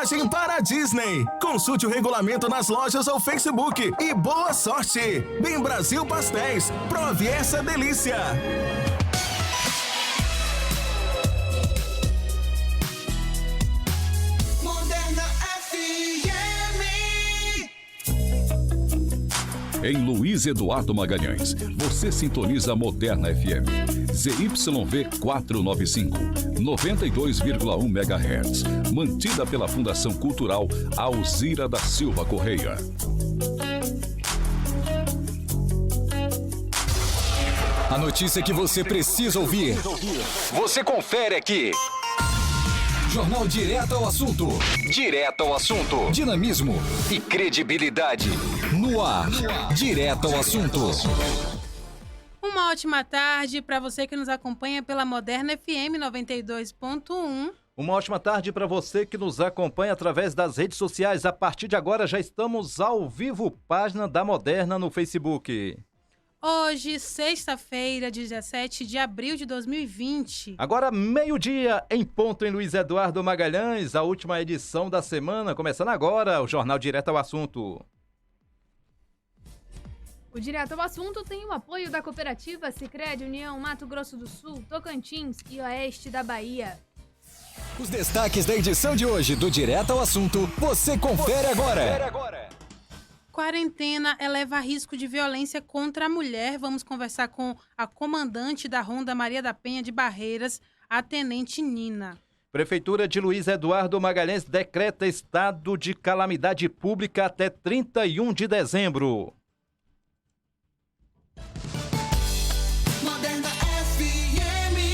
viagem para a Disney. Consulte o regulamento nas lojas ou Facebook e boa sorte. Bem Brasil Pastéis, prove essa delícia. Em Luiz Eduardo Magalhães, você sintoniza Moderna FM. ZYV 495, 92,1 MHz. Mantida pela Fundação Cultural Alzira da Silva Correia. A notícia que você precisa ouvir. Você confere aqui. Jornal Direto ao Assunto. Direto ao Assunto. Dinamismo e credibilidade. No ar. Direto ao Assunto. Uma ótima tarde para você que nos acompanha pela Moderna FM 92.1. Uma ótima tarde para você que nos acompanha através das redes sociais. A partir de agora já estamos ao vivo, página da Moderna no Facebook. Hoje, sexta-feira, 17 de abril de 2020. Agora, meio-dia, em ponto em Luiz Eduardo Magalhães, a última edição da semana, começando agora o Jornal Direto ao Assunto. O Direto ao Assunto tem o apoio da Cooperativa Sicredi União Mato Grosso do Sul, Tocantins e Oeste da Bahia. Os destaques da edição de hoje do Direto ao Assunto, você confere agora. Quarentena eleva risco de violência contra a mulher. Vamos conversar com a comandante da Ronda Maria da Penha de Barreiras, a Tenente Nina. Prefeitura de Luiz Eduardo Magalhães decreta estado de calamidade pública até 31 de dezembro. Moderna FM.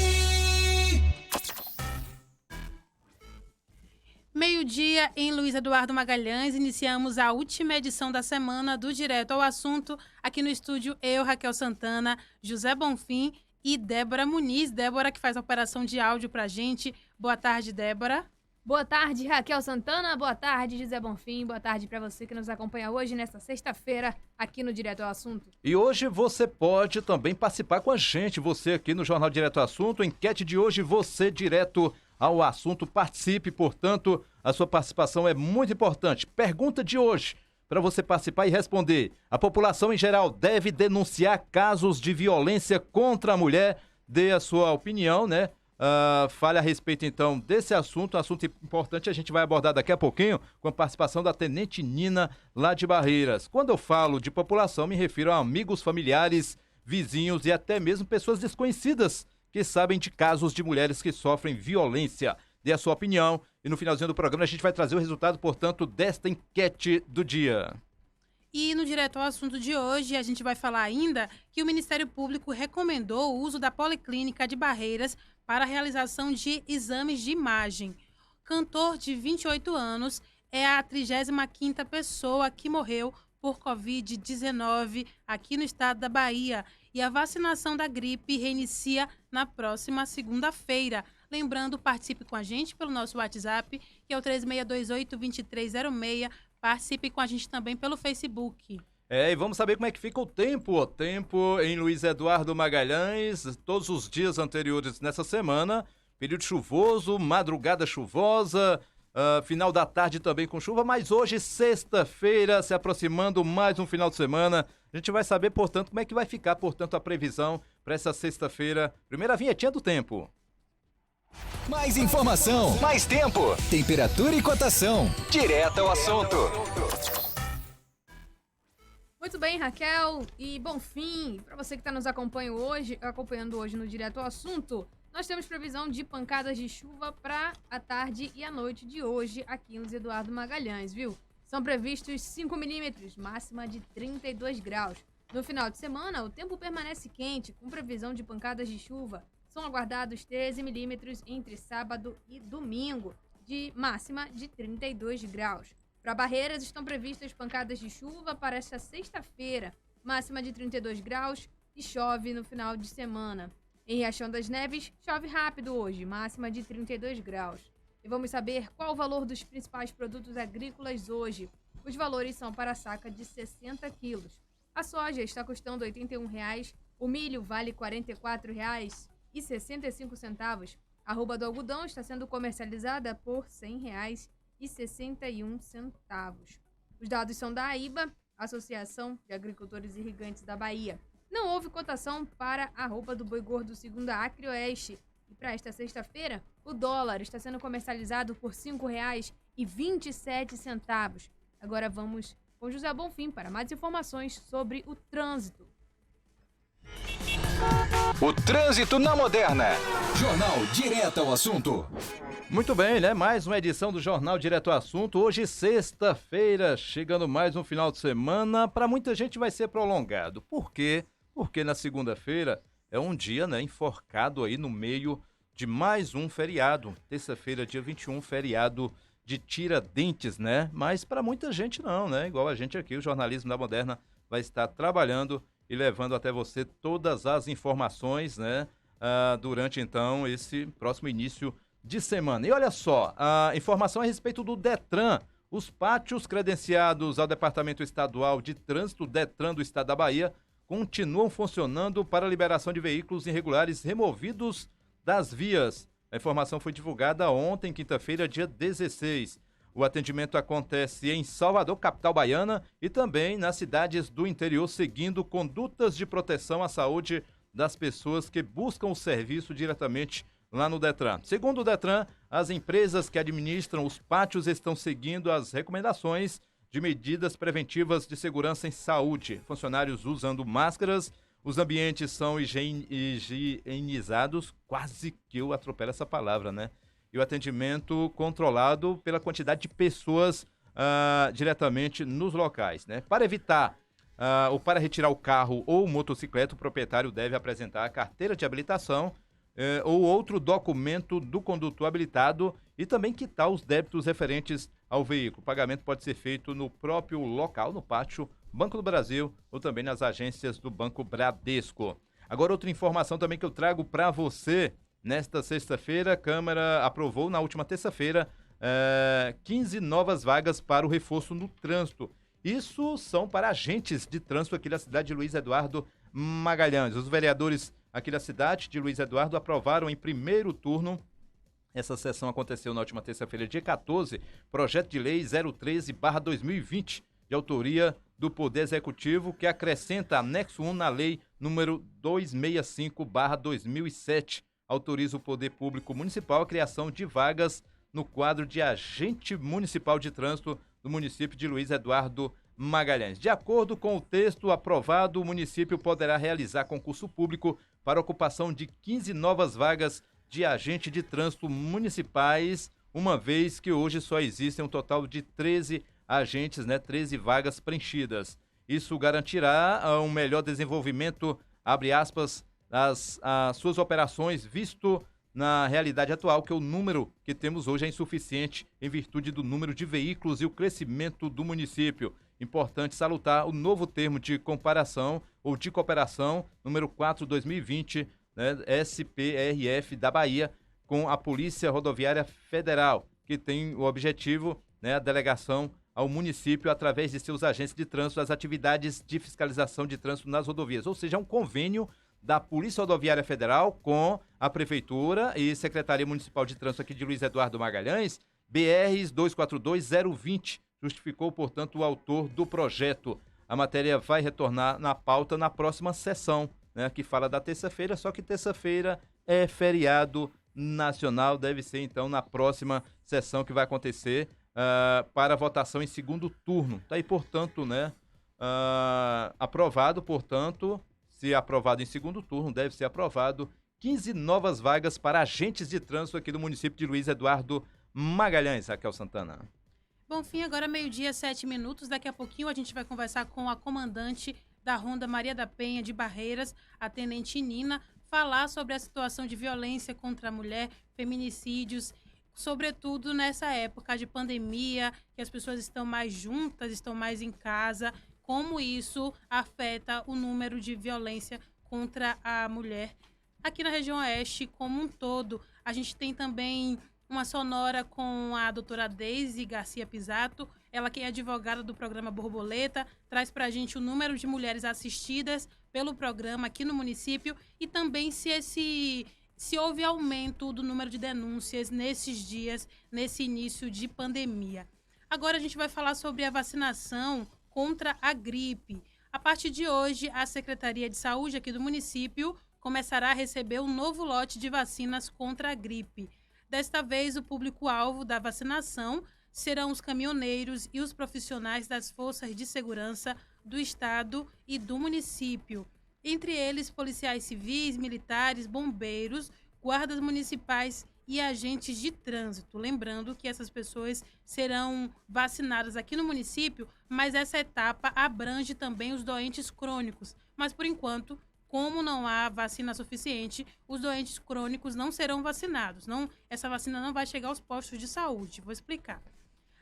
Meio-dia em Luiz Eduardo Magalhães, iniciamos a última edição da semana do Direto ao Assunto. Aqui no estúdio, eu, Raquel Santana, José Bonfim e Débora Muniz. Débora que faz a operação de áudio pra gente. Boa tarde, Débora. Boa tarde, Raquel Santana. Boa tarde, José Bonfim. Boa tarde para você que nos acompanha hoje, nesta sexta-feira, aqui no Direto ao Assunto. E hoje você pode também participar com a gente, você aqui no Jornal Direto ao Assunto. Enquete de hoje, você direto ao assunto. Participe, portanto, a sua participação é muito importante. Pergunta de hoje, para você participar e responder. A população em geral deve denunciar casos de violência contra a mulher? Dê a sua opinião, né? Fale a respeito, então, desse assunto, um assunto importante, a gente vai abordar daqui a pouquinho com a participação da Tenente Nina, lá de Barreiras. Quando eu falo de população, me refiro a amigos, familiares, vizinhos e até mesmo pessoas desconhecidas que sabem de casos de mulheres que sofrem violência. Dê a sua opinião e no finalzinho do programa a gente vai trazer o resultado, portanto, desta enquete do dia. E no Direto ao Assunto de hoje, a gente vai falar ainda que o Ministério Público recomendou o uso da Policlínica de Barreiras para a realização de exames de imagem. Cantor de 28 anos é a 35ª pessoa que morreu por Covid-19 aqui no estado da Bahia. E a vacinação da gripe reinicia na próxima segunda-feira. Lembrando, participe com a gente pelo nosso WhatsApp, que é o 3628-2306. Participe com a gente também pelo Facebook. E vamos saber como é que fica o tempo. O tempo em Luiz Eduardo Magalhães, todos os dias anteriores nessa semana. Período chuvoso, madrugada chuvosa, final da tarde também com chuva. Mas hoje, sexta-feira, se aproximando mais um final de semana. A gente vai saber, portanto, como é que vai ficar, portanto, a previsão para essa sexta-feira. Primeira vinhetinha do tempo. Mais informação, mais tempo, temperatura e cotação. Direto ao assunto. Muito bem, Raquel e Bonfim. Para você que está nos acompanhando hoje no Direto ao Assunto, nós temos previsão de pancadas de chuva para a tarde e a noite de hoje aqui em Luiz Eduardo Magalhães, viu? São previstos 5 milímetros, máxima de 32 graus. No final de semana, o tempo permanece quente, com previsão de pancadas de chuva. São aguardados 13 milímetros entre sábado e domingo, de máxima de 32 graus. Para Barreiras, estão previstas pancadas de chuva para esta sexta-feira, máxima de 32 graus e chove no final de semana. Em Riachão das Neves, chove rápido hoje, máxima de 32 graus. E vamos saber qual o valor dos principais produtos agrícolas hoje. Os valores são para a saca de 60 quilos. A soja está custando R$ 81,00, o milho vale R$ 44,65. A arroba do algodão está sendo comercializada por R$ 100,00 R$ Os dados são da AIBA, Associação de Agricultores Irrigantes da Bahia. Não houve cotação para a roupa do boi gordo segundo a Acre-Oeste. E para esta sexta-feira, o dólar está sendo comercializado por R$ 5,27. Agora vamos com José Bonfim para mais informações sobre o trânsito. O trânsito na Moderna. Jornal direto ao assunto. Muito bem, né? Mais uma edição do Jornal Direto ao Assunto. Hoje, sexta-feira, chegando mais um final de semana. Para muita gente vai ser prolongado. Por quê? Porque na segunda-feira é um dia, né, enforcado aí no meio de mais um feriado. Terça-feira, dia 21, feriado de Tiradentes, né? Mas para muita gente não, né? Igual a gente aqui, o Jornalismo da Moderna vai estar trabalhando e levando até você todas as informações, né? Durante, então, esse próximo início de semana. E olha só, a informação a respeito do Detran. Os pátios credenciados ao Departamento Estadual de Trânsito, Detran do Estado da Bahia, continuam funcionando para a liberação de veículos irregulares removidos das vias. A informação foi divulgada ontem, quinta-feira, dia 16. O atendimento acontece em Salvador, capital baiana, e também nas cidades do interior, seguindo condutas de proteção à saúde das pessoas que buscam o serviço diretamente lá no Detran. Segundo o Detran, as empresas que administram os pátios estão seguindo as recomendações de medidas preventivas de segurança em saúde. Funcionários usando máscaras, os ambientes são higienizados, quase que eu atropelo essa palavra, né? E o atendimento controlado pela quantidade de pessoas diretamente nos locais, né? Para evitar ou para retirar o carro ou motocicleta, o proprietário deve apresentar a carteira de habilitação ou outro documento do condutor habilitado e também quitar os débitos referentes ao veículo. O pagamento pode ser feito no próprio local, no pátio Banco do Brasil ou também nas agências do Banco Bradesco. Agora, outra informação também que eu trago para você. Nesta sexta-feira, a Câmara aprovou, na última terça-feira, 15 novas vagas para o reforço no trânsito. Isso são para agentes de trânsito aqui da cidade de Luiz Eduardo Magalhães. Os vereadores aqui da cidade de Luiz Eduardo aprovaram em primeiro turno. Essa sessão aconteceu na última terça-feira, dia 14, projeto de lei 013/2020, de autoria do Poder Executivo, que acrescenta anexo 1 na lei número 265/2007. Autoriza o Poder Público Municipal a criação de vagas no quadro de agente municipal de trânsito do município de Luiz Eduardo Magalhães. De acordo com o texto aprovado, o município poderá realizar concurso público para ocupação de 15 novas vagas de agente de trânsito municipais, uma vez que hoje só existem um total de 13 agentes, 13 vagas preenchidas. Isso garantirá um melhor desenvolvimento, abre aspas, as suas operações, visto na realidade atual que o número que temos hoje é insuficiente em virtude do número de veículos e o crescimento do município. Importante salutar o novo termo de comparação ou de cooperação, número 4/2020, SPRF da Bahia, com a Polícia Rodoviária Federal, que tem o objetivo, a delegação ao município, através de seus agentes de trânsito, das atividades de fiscalização de trânsito nas rodovias. Ou seja, é um convênio da Polícia Rodoviária Federal com a Prefeitura e Secretaria Municipal de Trânsito aqui de Luiz Eduardo Magalhães, BRs 242-020, justificou, portanto, o autor do projeto. A matéria vai retornar na pauta na próxima sessão, que fala da terça-feira, só que terça-feira é feriado nacional, deve ser, então, na próxima sessão que vai acontecer para votação em segundo turno. Está aí, portanto, aprovado, portanto, se aprovado em segundo turno, deve ser aprovado 15 novas vagas para agentes de trânsito aqui do município de Luiz Eduardo Magalhães, Raquel Santana. Bom, fim, agora 12:07. Daqui a pouquinho a gente vai conversar com a comandante da Ronda Maria da Penha de Barreiras, a Tenente Nina, falar sobre a situação de violência contra a mulher, feminicídios, sobretudo nessa época de pandemia, que as pessoas estão mais juntas, estão mais em casa, como isso afeta o número de violência contra a mulher. Aqui na região oeste, como um todo, a gente tem também uma sonora com a doutora Deise Garcia Pisato, ela que é advogada do programa Borboleta, traz para a gente o número de mulheres assistidas pelo programa aqui no município e também se se houve aumento do número de denúncias nesses dias, nesse início de pandemia. Agora a gente vai falar sobre a vacinação contra a gripe. A partir de hoje, a Secretaria de Saúde aqui do município começará a receber um novo lote de vacinas contra a gripe. Desta vez, o público-alvo da vacinação serão os caminhoneiros e os profissionais das forças de segurança do estado e do município. Entre eles, policiais civis, militares, bombeiros, guardas municipais e agentes de trânsito. Lembrando que essas pessoas serão vacinadas aqui no município, mas essa etapa abrange também os doentes crônicos. Mas, por enquanto, como não há vacina suficiente, os doentes crônicos não serão vacinados. Essa vacina não vai chegar aos postos de saúde. Vou explicar.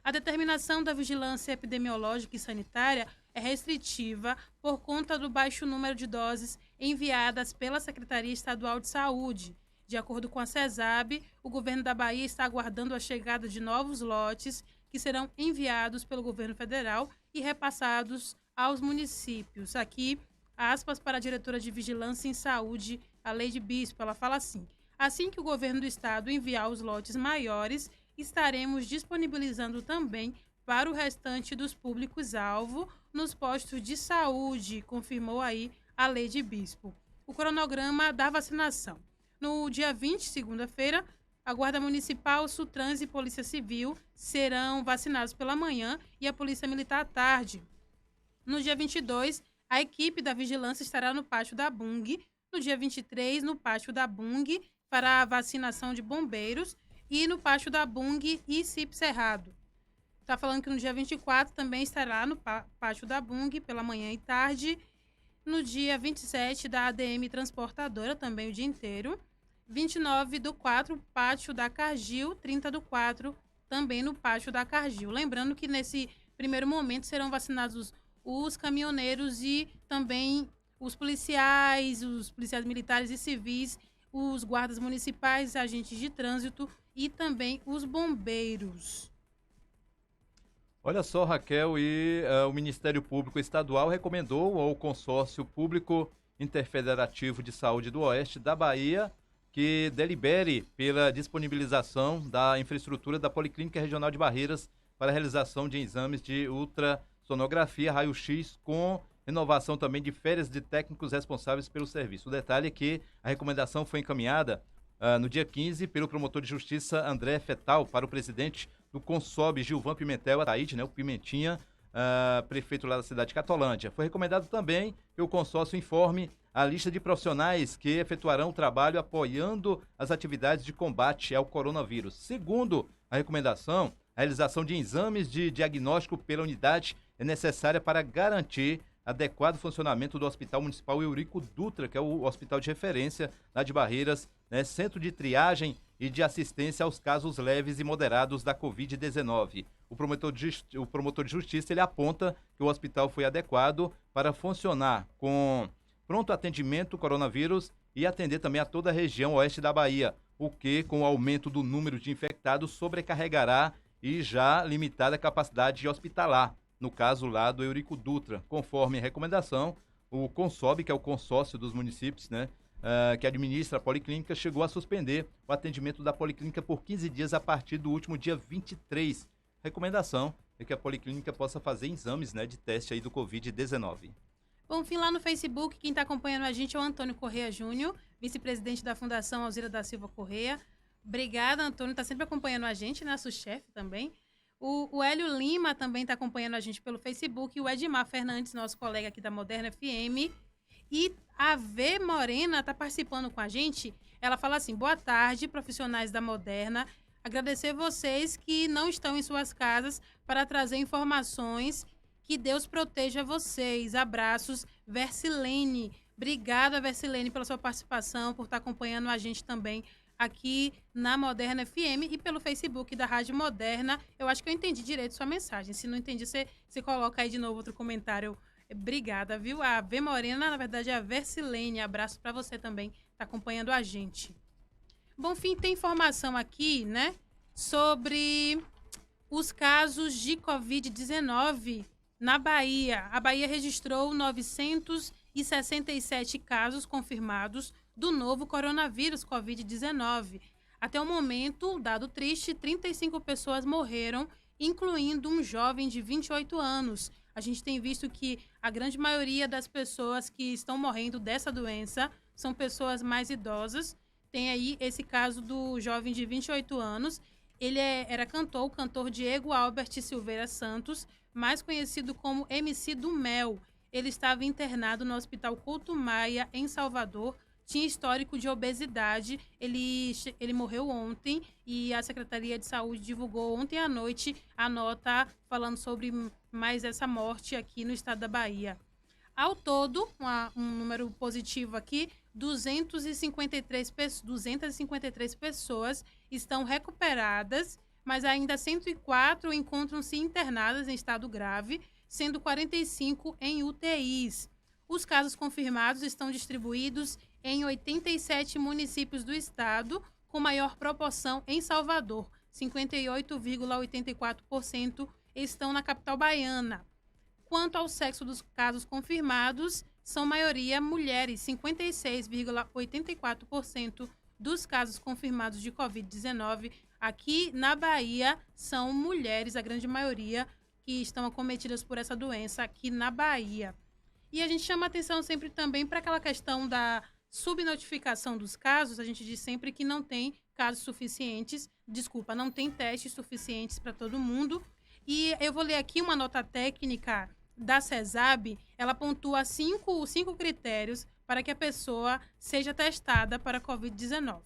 A determinação da vigilância epidemiológica e sanitária é restritiva por conta do baixo número de doses enviadas pela Secretaria Estadual de Saúde. De acordo com a CESAB, o governo da Bahia está aguardando a chegada de novos lotes que serão enviados pelo governo federal e repassados aos municípios. Aqui, aspas para a diretora de Vigilância em Saúde, a Leide Bispo, ela fala assim que o governo do estado enviar os lotes maiores, estaremos disponibilizando também para o restante dos públicos-alvo nos postos de saúde, confirmou aí a Leide Bispo. O cronograma da vacinação. No dia 20, segunda-feira, a Guarda Municipal, Sutrans e Polícia Civil serão vacinados pela manhã e a Polícia Militar à tarde. No dia 22, a equipe da vigilância estará no Pátio da Bung. No dia 23, no Pátio da Bung, fará a vacinação de bombeiros e no Pátio da Bung e CIP Cerrado. Está falando que no dia 24 também estará no Pátio da Bung pela manhã e tarde. No dia 27 da ADM Transportadora, também o dia inteiro. 29 do 4, Pátio da Cargill. 30 do 4, também no Pátio da Cargill. Lembrando que nesse primeiro momento serão vacinados os caminhoneiros e também os policiais militares e civis, os guardas municipais, agentes de trânsito e também os bombeiros. Olha só, Raquel, e o Ministério Público Estadual recomendou ao Consórcio Público Interfederativo de Saúde do Oeste da Bahia que delibere pela disponibilização da infraestrutura da Policlínica Regional de Barreiras para a realização de exames de ultrassonografia, raio-x, com renovação também de férias de técnicos responsáveis pelo serviço. O detalhe é que a recomendação foi encaminhada no dia 15 pelo promotor de justiça André Fetal para o presidente do Consob, Gilvan Pimentel Ataíde, o Pimentinha, prefeito lá da cidade de Catolândia. Foi recomendado também que o consórcio informe a lista de profissionais que efetuarão o trabalho apoiando as atividades de combate ao coronavírus. Segundo a recomendação, a realização de exames de diagnóstico pela unidade é necessária para garantir adequado funcionamento do Hospital Municipal Eurico Dutra, que é o hospital de referência lá de Barreiras, centro de triagem e de assistência aos casos leves e moderados da Covid-19. O promotor de justiça ele aponta que o hospital foi adequado para funcionar com pronto atendimento coronavírus e atender também a toda a região oeste da Bahia, o que, com o aumento do número de infectados, sobrecarregará e já limitada a capacidade hospitalar, no caso lá do Eurico Dutra. Conforme a recomendação, o Consob, que é o consórcio dos municípios, que administra a Policlínica, chegou a suspender o atendimento da Policlínica por 15 dias a partir do último dia 23. Recomendação é que a Policlínica possa fazer exames de teste aí do Covid-19. Bom, fim lá no Facebook, quem está acompanhando a gente é o Antônio Correia Júnior, vice-presidente da Fundação Alzira da Silva Correia. Obrigada, Antônio, está sempre acompanhando a gente, nosso chefe também. O Hélio Lima também está acompanhando a gente pelo Facebook, e o Edmar Fernandes, nosso colega aqui da Moderna FM. E a V Morena está participando com a gente. Ela fala assim: boa tarde, profissionais da Moderna. Agradecer vocês que não estão em suas casas para trazer informações. Que Deus proteja vocês. Abraços, Versilene. Obrigada, Versilene, pela sua participação, por estar acompanhando a gente também aqui na Moderna FM e pelo Facebook da Rádio Moderna. Eu acho que eu entendi direito sua mensagem. Se não entendi, você coloca aí de novo outro comentário. Obrigada, viu? A V Morena, na verdade, é a Versilene. Abraço para você também, tá acompanhando a gente. Bom, fim, tem informação aqui, sobre os casos de Covid-19 na Bahia. A Bahia registrou 967 casos confirmados do novo coronavírus Covid-19. Até o momento, dado triste, 35 pessoas morreram, incluindo um jovem de 28 anos. A gente tem visto que a grande maioria das pessoas que estão morrendo dessa doença são pessoas mais idosas. Tem aí esse caso do jovem de 28 anos. Ele era o cantor Diego Albert Silveira Santos, mais conhecido como MC do Mel. Ele estava internado no Hospital Couto Maia, em Salvador. Tinha histórico de obesidade. Ele morreu ontem e a Secretaria de Saúde divulgou ontem à noite a nota falando sobre mais essa morte aqui no estado da Bahia. Ao todo, um número positivo aqui, 253 pessoas estão recuperadas, mas ainda 104 encontram-se internadas em estado grave, sendo 45 em UTIs. Os casos confirmados estão distribuídos em 87 municípios do estado, com maior proporção em Salvador, 58,84% estão na capital baiana. Quanto ao sexo dos casos confirmados, são maioria mulheres, 56,84% dos casos confirmados de Covid-19 aqui na Bahia são mulheres, a grande maioria que estão acometidas por essa doença aqui na Bahia. E a gente chama atenção sempre também para aquela questão da subnotificação dos casos. A gente diz sempre que não tem casos suficientes, não tem testes suficientes para todo mundo. E eu vou ler aqui uma nota técnica da CESAB. Ela pontua cinco critérios para que a pessoa seja testada para Covid-19.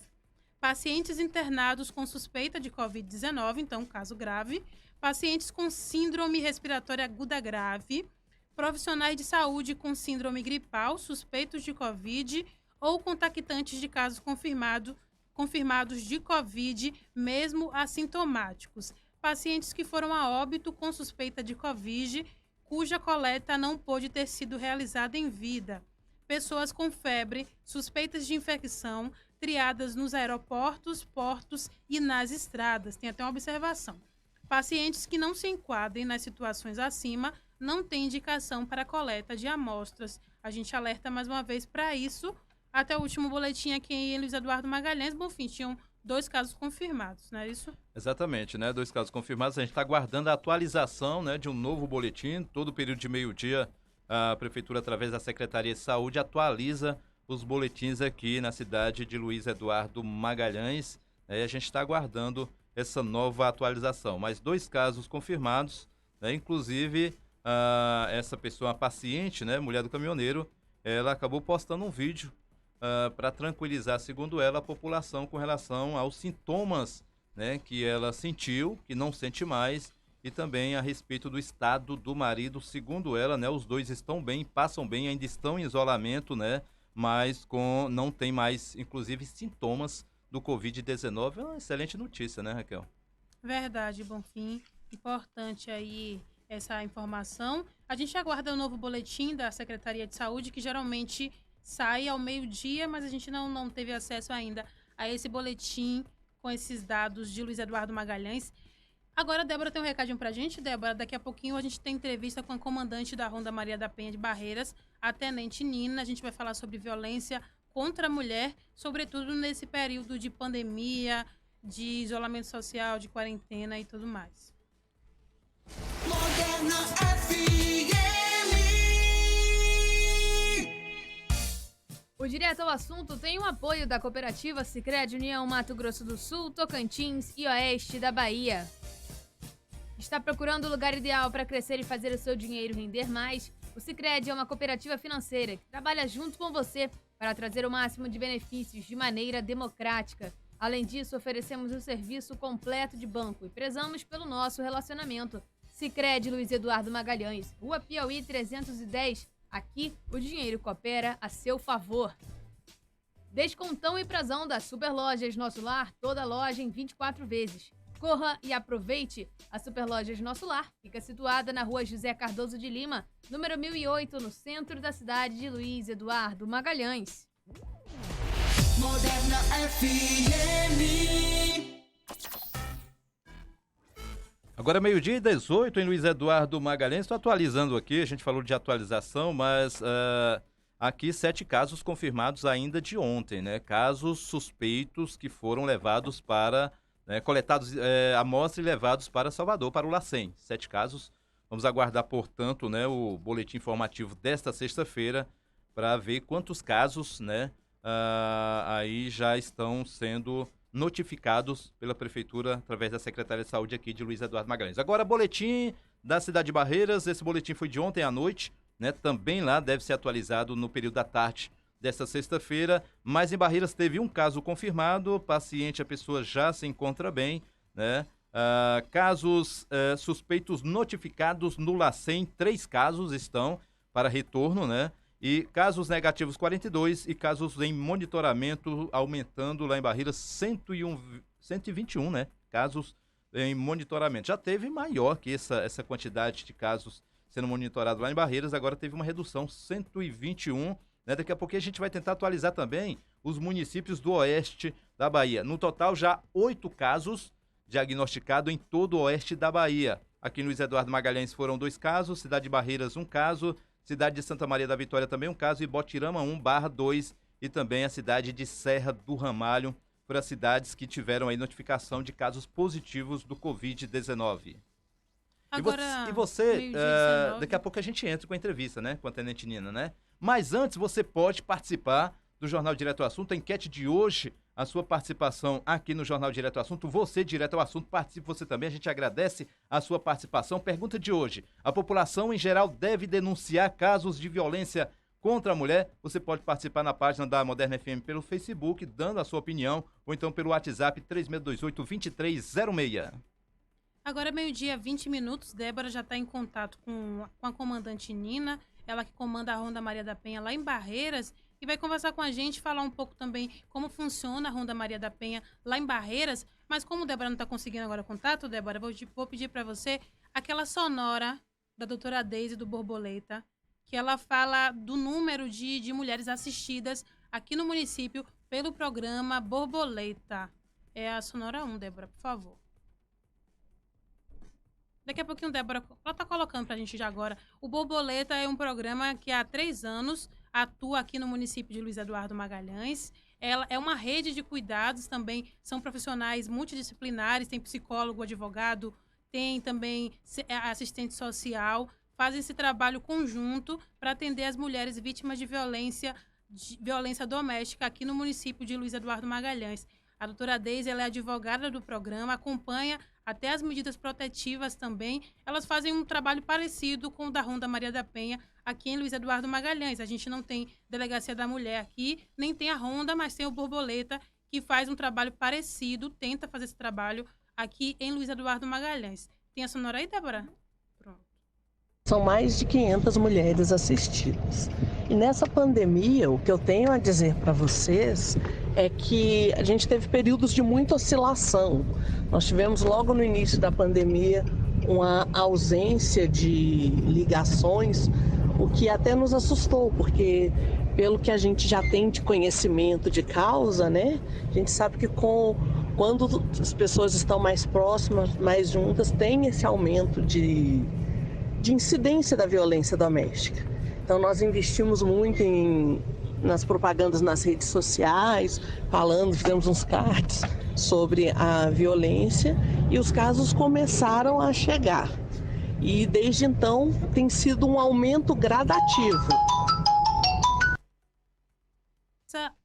Pacientes internados com suspeita de Covid-19, então caso grave, pacientes com síndrome respiratória aguda grave, profissionais de saúde com síndrome gripal, suspeitos de Covid ou contactantes de casos confirmados de Covid, mesmo assintomáticos. Pacientes que foram a óbito com suspeita de Covid, cuja coleta não pôde ter sido realizada em vida. Pessoas com febre, suspeitas de infecção, triadas nos aeroportos, portos e nas estradas. Tem até uma observação. Pacientes que não se enquadrem nas situações acima não têm indicação para coleta de amostras. A gente alerta mais uma vez para isso. Até o último boletim aqui em Luiz Eduardo Magalhães, Bonfim, tinham 2 casos confirmados, não é isso? Exatamente, né? 2 casos confirmados. A gente está aguardando a atualização, né, de um novo boletim. Todo o período de meio-dia, a Prefeitura, através da Secretaria de Saúde, atualiza os boletins aqui na cidade de Luiz Eduardo Magalhães. E a gente está aguardando essa nova atualização. Mais 2 casos confirmados, né? Inclusive, essa pessoa, a paciente, né, mulher do caminhoneiro, ela acabou postando um vídeo para tranquilizar, segundo ela, a população com relação aos sintomas, né, que ela sentiu, que não sente mais, e também a respeito do estado do marido. Segundo ela, né, os 2 estão bem, passam bem, ainda estão em isolamento, né, mas não tem mais, inclusive, sintomas do Covid-19. É uma excelente notícia, né, Raquel? Verdade, Bonfim. Importante aí essa informação. A gente aguarda o novo boletim da Secretaria de Saúde, que geralmente sai ao meio-dia, mas a gente não teve acesso ainda a esse boletim com esses dados de Luiz Eduardo Magalhães. Agora a Débora tem um recadinho pra gente. Débora, daqui a pouquinho a gente tem entrevista com a comandante da Ronda Maria da Penha de Barreiras, a Tenente Nina. A gente vai falar sobre violência contra a mulher, sobretudo nesse período de pandemia, de isolamento social, de quarentena e tudo mais. Moderna FM. O Direto ao Assunto tem o apoio da Cooperativa Sicredi União Mato Grosso do Sul, Tocantins e Oeste da Bahia. Está procurando o lugar ideal para crescer e fazer o seu dinheiro render mais? O Sicredi é uma cooperativa financeira que trabalha junto com você para trazer o máximo de benefícios de maneira democrática. Além disso, oferecemos um serviço completo de banco e prezamos pelo nosso relacionamento. Sicredi Luiz Eduardo Magalhães, Rua Piauí 310. Aqui, o dinheiro coopera a seu favor. Descontão e prazão das Superlojas Nosso Lar, toda loja em 24 vezes. Corra e aproveite! A Superlojas Nosso Lar fica situada na Rua José Cardoso de Lima, número 1008, no centro da cidade de Luiz Eduardo Magalhães. Moderna FM. Agora é 12:18 em Luiz Eduardo Magalhães. Estou atualizando aqui, a gente falou de atualização, mas aqui 7 casos confirmados ainda de ontem, né? Casos suspeitos que foram levados para, coletados amostra e levados para Salvador, para o LACEN. 7 casos. Vamos aguardar, portanto, né, o boletim informativo desta sexta-feira para ver quantos casos, né, aí já estão sendo notificados pela Prefeitura através da Secretaria de Saúde aqui de Luiz Eduardo Magalhães. Agora, boletim da cidade de Barreiras, esse boletim foi de ontem à noite, né, também lá deve ser atualizado no período da tarde desta sexta-feira, mas em Barreiras teve um caso confirmado, a pessoa já se encontra bem, né? Casos suspeitos notificados no LACEN, 3 casos estão para retorno, né? E casos negativos 42 e casos em monitoramento aumentando lá em Barreiras 121, né? Casos em monitoramento. Já teve maior que essa quantidade de casos sendo monitorados lá em Barreiras, agora teve uma redução, 121, né? Daqui a pouquinho a gente vai tentar atualizar também os municípios do oeste da Bahia. No total, já 8 casos diagnosticados em todo o oeste da Bahia. Aqui no Luiz Eduardo Magalhães foram 2 casos, cidade de Barreiras 1 caso, cidade de Santa Maria da Vitória também 1 caso, e Botirama 1/2, e também a cidade de Serra do Ramalho, foram as cidades que tiveram aí notificação de casos positivos do Covid-19. Agora, e você daqui a pouco a gente entra com a entrevista, né, com a Tenente Nina, né? Mas antes você pode participar do Jornal Direto ao Assunto, a enquete de hoje, a sua participação aqui no Jornal Direto ao Assunto, você direto ao assunto, participe você também, a gente agradece a sua participação. Pergunta de hoje: a população em geral deve denunciar casos de violência contra a mulher? Você pode participar na página da Moderna FM pelo Facebook, dando a sua opinião, ou então pelo WhatsApp 3628-2306. Agora, 12:20, Débora já está em contato com a comandante Nina, ela que comanda a Ronda Maria da Penha lá em Barreiras, e vai conversar com a gente, falar um pouco também como funciona a Ronda Maria da Penha lá em Barreiras. Mas como Débora não está conseguindo agora contato, Débora, vou pedir para você aquela sonora da doutora Deise do Borboleta, que ela fala do número de mulheres assistidas aqui no município pelo programa Borboleta. É a sonora 1, Débora, por favor. Daqui a pouquinho, Débora, ela está colocando para a gente já agora. O Borboleta é um programa que há 3 anos atua aqui no município de Luiz Eduardo Magalhães. Ela é uma rede de cuidados também, são profissionais multidisciplinares, tem psicólogo, advogado, tem também assistente social, fazem esse trabalho conjunto para atender as mulheres vítimas de violência doméstica aqui no município de Luiz Eduardo Magalhães. A doutora Deise, ela é advogada do programa, acompanha até as medidas protetivas também. Elas fazem um trabalho parecido com o da Ronda Maria da Penha, aqui em Luiz Eduardo Magalhães. A gente não tem Delegacia da Mulher aqui, nem tem a Ronda, mas tem o Borboleta, que faz um trabalho parecido, tenta fazer esse trabalho aqui em Luiz Eduardo Magalhães. Tem a sonora aí, Débora? Pronto. São mais de 500 mulheres assistidas. E nessa pandemia, o que eu tenho a dizer para vocês é que a gente teve períodos de muita oscilação. Nós tivemos logo no início da pandemia uma ausência de ligações, o que até nos assustou, porque pelo que a gente já tem de conhecimento de causa, né, a gente sabe que quando as pessoas estão mais próximas, mais juntas, tem esse aumento de incidência da violência doméstica. Então nós investimos muito nas propagandas nas redes sociais, fizemos uns cards sobre a violência, e os casos começaram a chegar. E desde então tem sido um aumento gradativo.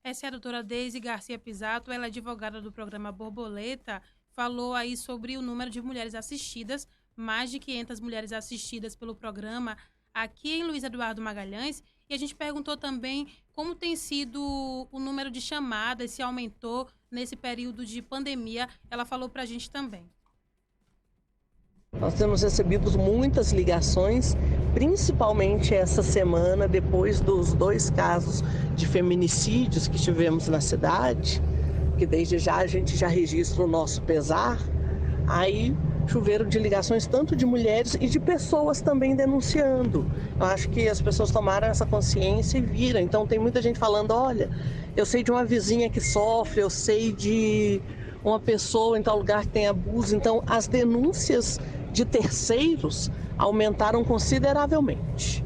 Essa é a doutora Deise Garcia Pisato, ela é advogada do programa Borboleta, falou aí sobre o número de mulheres assistidas, mais de 500 mulheres assistidas pelo programa aqui em Luiz Eduardo Magalhães, e a gente perguntou também como tem sido o número de chamadas, se aumentou nesse período de pandemia. Ela falou pra gente também. Nós temos recebido muitas ligações, principalmente essa semana, depois dos 2 casos de feminicídios que tivemos na cidade, que desde já a gente já registra o nosso pesar. Aí choveram de ligações tanto de mulheres e de pessoas também denunciando. Eu acho que as pessoas tomaram essa consciência e viram. Então tem muita gente falando, olha, eu sei de uma vizinha que sofre, eu sei de uma pessoa em tal lugar que tem abuso. Então as denúncias de terceiros aumentaram consideravelmente.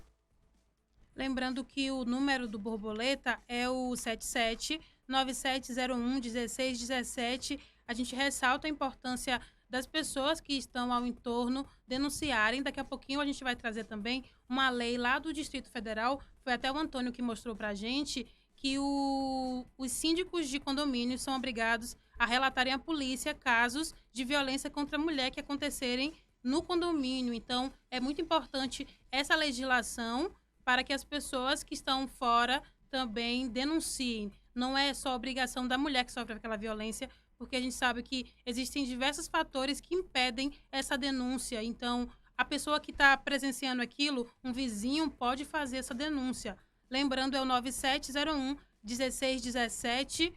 Lembrando que o número do Borboleta é o 7797011617. A gente ressalta a importância das pessoas que estão ao entorno denunciarem. Daqui a pouquinho a gente vai trazer também uma lei lá do Distrito Federal. Foi até o Antônio que mostrou para a gente que os síndicos de condomínios são obrigados a relatarem à polícia casos de violência contra a mulher que acontecerem no condomínio. Então, é muito importante essa legislação para que as pessoas que estão fora também denunciem. Não é só a obrigação da mulher que sofre aquela violência, porque a gente sabe que existem diversos fatores que impedem essa denúncia. Então, a pessoa que está presenciando aquilo, um vizinho, pode fazer essa denúncia. Lembrando, é o 9701-1617.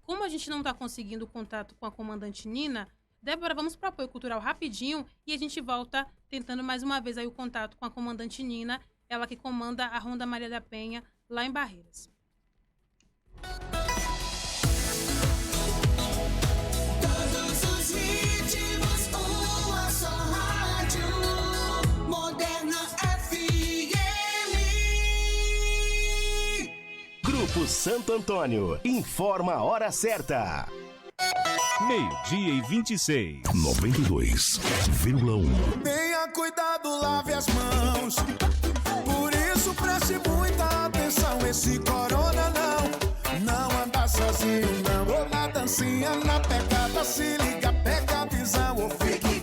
Como a gente não está conseguindo contato com a comandante Nina, Débora, vamos para o apoio cultural rapidinho e a gente volta tentando mais uma vez aí o contato com a comandante Nina, ela que comanda a Ronda Maria da Penha, lá em Barreiras. Todos os ritmos, uma só rádio, Moderna FM. Grupo Santo Antônio informa a hora certa. 12:26. 92,1. Tenha cuidado, lave as mãos. Por isso preste muita atenção. Esse corona não anda sozinho, não. Ou na dancinha, na pegada, se liga, pega a visão. Ou fique em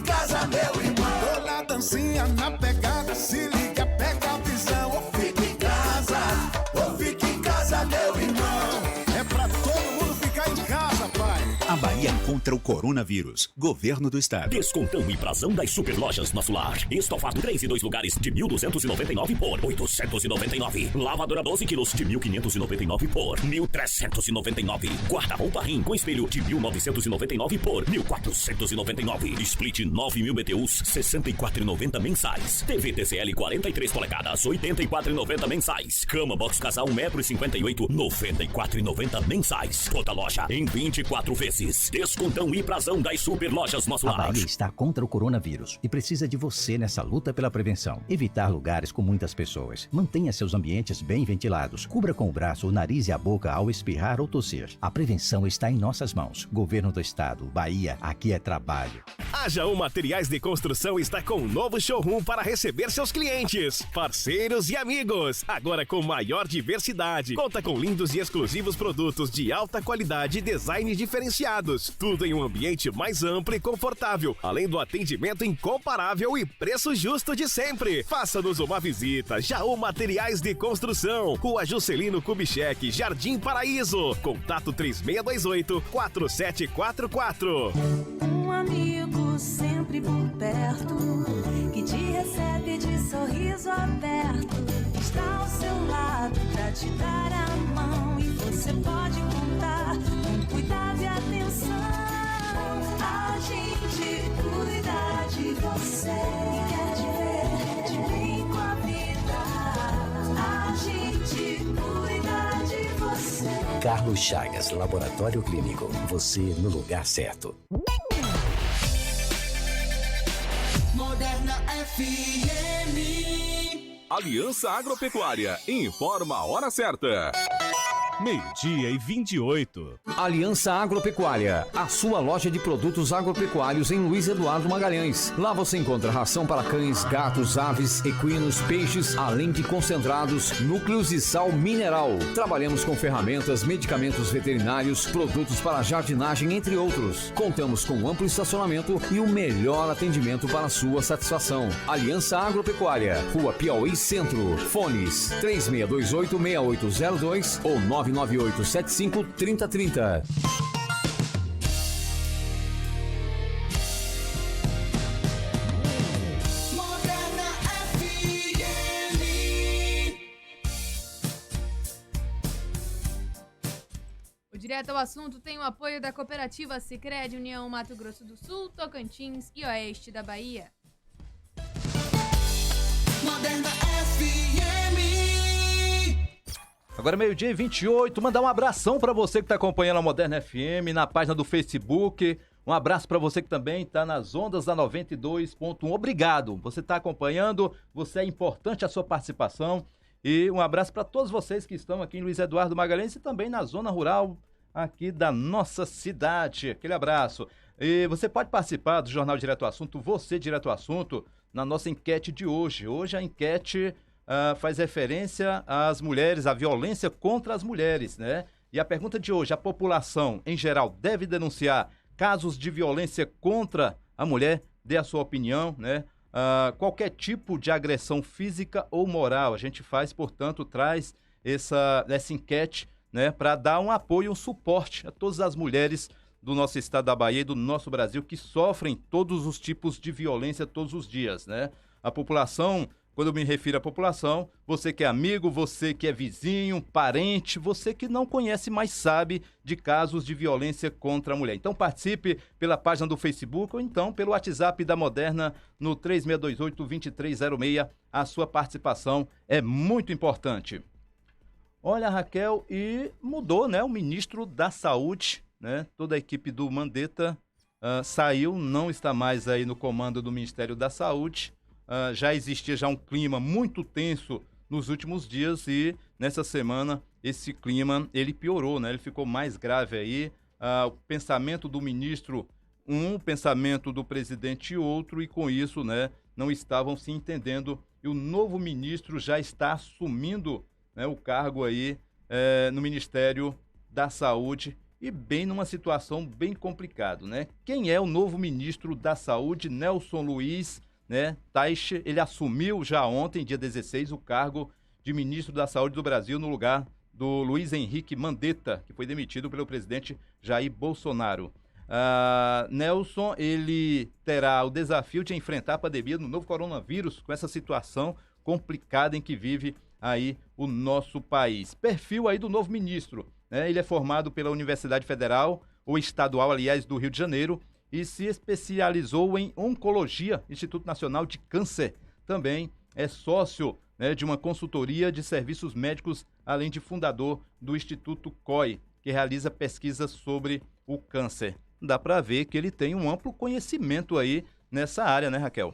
casa, meu irmão. Ou na dancinha, na pegada, se liga, pega a visão. Ou fique em casa, meu irmão. É pra todo mundo ficar em casa, pai. A Bahia contra o coronavírus. Governo do Estado. Descontão e prazão das Superlojas Nosso Lar. Estofado 3 e 2 lugares de 1.299 por 899. Lavadora 12 quilos de 1.599 por 1.399. Guarda-roupa Rim com espelho de 1.999 por 1.499. Split 9.000 BTUs 64,90 mensais. TV TCL 43 polegadas 84,90 mensais. Cama box casal 1,58 m 94,90 mensais. Toda loja em 24 vezes. Descontão e prazão das Superlojas Nosso Lar. A Bahia está contra o coronavírus e precisa de você nessa luta pela prevenção. Evitar lugares com muitas pessoas. Mantenha seus ambientes bem ventilados. Cubra com o braço, o nariz e a boca ao espirrar ou tossir. A prevenção está em nossas mãos. Governo do Estado, Bahia, aqui é trabalho. A Jaú Materiais de Construção está com um novo showroom para receber seus clientes, parceiros e amigos. Agora com maior diversidade. Conta com lindos e exclusivos produtos de alta qualidade e design diferenciados. Tudo em um ambiente mais amplo e confortável, além do atendimento incomparável e preço justo de sempre. Faça-nos uma visita. Jaú Materiais de Construção, Rua Juscelino Kubitschek, Jardim Paraíso. Contato 3628-4744. Um amigo sempre por perto, que te recebe de sorriso aberto, está ao seu lado pra te dar a mão, e você pode contar com cuidado e atenção. A gente cuida de você e quer te ver de bem com a vida. A gente cuida de você. Carlos Chagas, Laboratório Clínico. Você no lugar certo. Moderna FM. Aliança Agropecuária informa a hora certa. 12:28. Aliança Agropecuária, a sua loja de produtos agropecuários em Luiz Eduardo Magalhães. Lá você encontra ração para cães, gatos, aves, equinos, peixes, além de concentrados, núcleos e sal mineral. Trabalhamos com ferramentas, medicamentos veterinários, produtos para jardinagem, entre outros. Contamos com amplo estacionamento e o melhor atendimento para sua satisfação. Aliança Agropecuária, Rua Piauí Centro. Fones 3628-6802 ou 99875-3030. Moderna FM. O Direto ao Assunto tem o apoio da Cooperativa Sicredi União Mato Grosso do Sul, Tocantins e Oeste da Bahia. Moderna FM. Agora 12:28, mandar um abração para você que está acompanhando a Moderna FM na página do Facebook. Um abraço para você que também está nas ondas da 92.1. Obrigado. Você está acompanhando, você é importante a sua participação. E um abraço para todos vocês que estão aqui em Luiz Eduardo Magalhães e também na zona rural aqui da nossa cidade. Aquele abraço. E você pode participar do Jornal Direto ao Assunto, você Direto ao Assunto, na nossa enquete de hoje. Hoje a enquete faz referência às mulheres, à violência contra as mulheres, né? E a pergunta de hoje, a população em geral deve denunciar casos de violência contra a mulher? Dê a sua opinião, né? Qualquer tipo de agressão física ou moral, a gente faz, portanto, traz essa enquete, né, para dar um apoio, um suporte a todas as mulheres do nosso estado da Bahia e do nosso Brasil que sofrem todos os tipos de violência todos os dias, né? A população, quando eu me refiro à população, você que é amigo, você que é vizinho, parente, você que não conhece, mas sabe de casos de violência contra a mulher. Então participe pela página do Facebook ou então pelo WhatsApp da Moderna no 3628-2306. A sua participação é muito importante. Olha, Raquel, e mudou, né, o ministro da Saúde, né? Toda a equipe do Mandetta saiu, não está mais aí no comando do Ministério da Saúde. Já existia já um clima muito tenso nos últimos dias e nessa semana esse clima ele piorou, né? Ele ficou mais grave aí. O pensamento do ministro o pensamento do presidente outro e com isso, né, não estavam se entendendo e o novo ministro já está assumindo, né, o cargo aí no Ministério da Saúde e bem numa situação bem complicada, né? Quem é o novo ministro da Saúde? Nelson Luiz, né, Taixe, ele assumiu já ontem, dia 16, o cargo de ministro da Saúde do Brasil no lugar do Luiz Henrique Mandetta, que foi demitido pelo presidente Jair Bolsonaro. Nelson, ele terá o desafio de enfrentar a pandemia do novo coronavírus com essa situação complicada em que vive aí o nosso país. Perfil aí do novo ministro, né? Ele é formado pela Universidade Federal, ou Estadual, aliás, do Rio de Janeiro, e se especializou em Oncologia, Instituto Nacional de Câncer. Também é sócio, né, de uma consultoria de serviços médicos, além de fundador do Instituto COI, que realiza pesquisas sobre o câncer. Dá para ver que ele tem um amplo conhecimento aí nessa área, né, Raquel?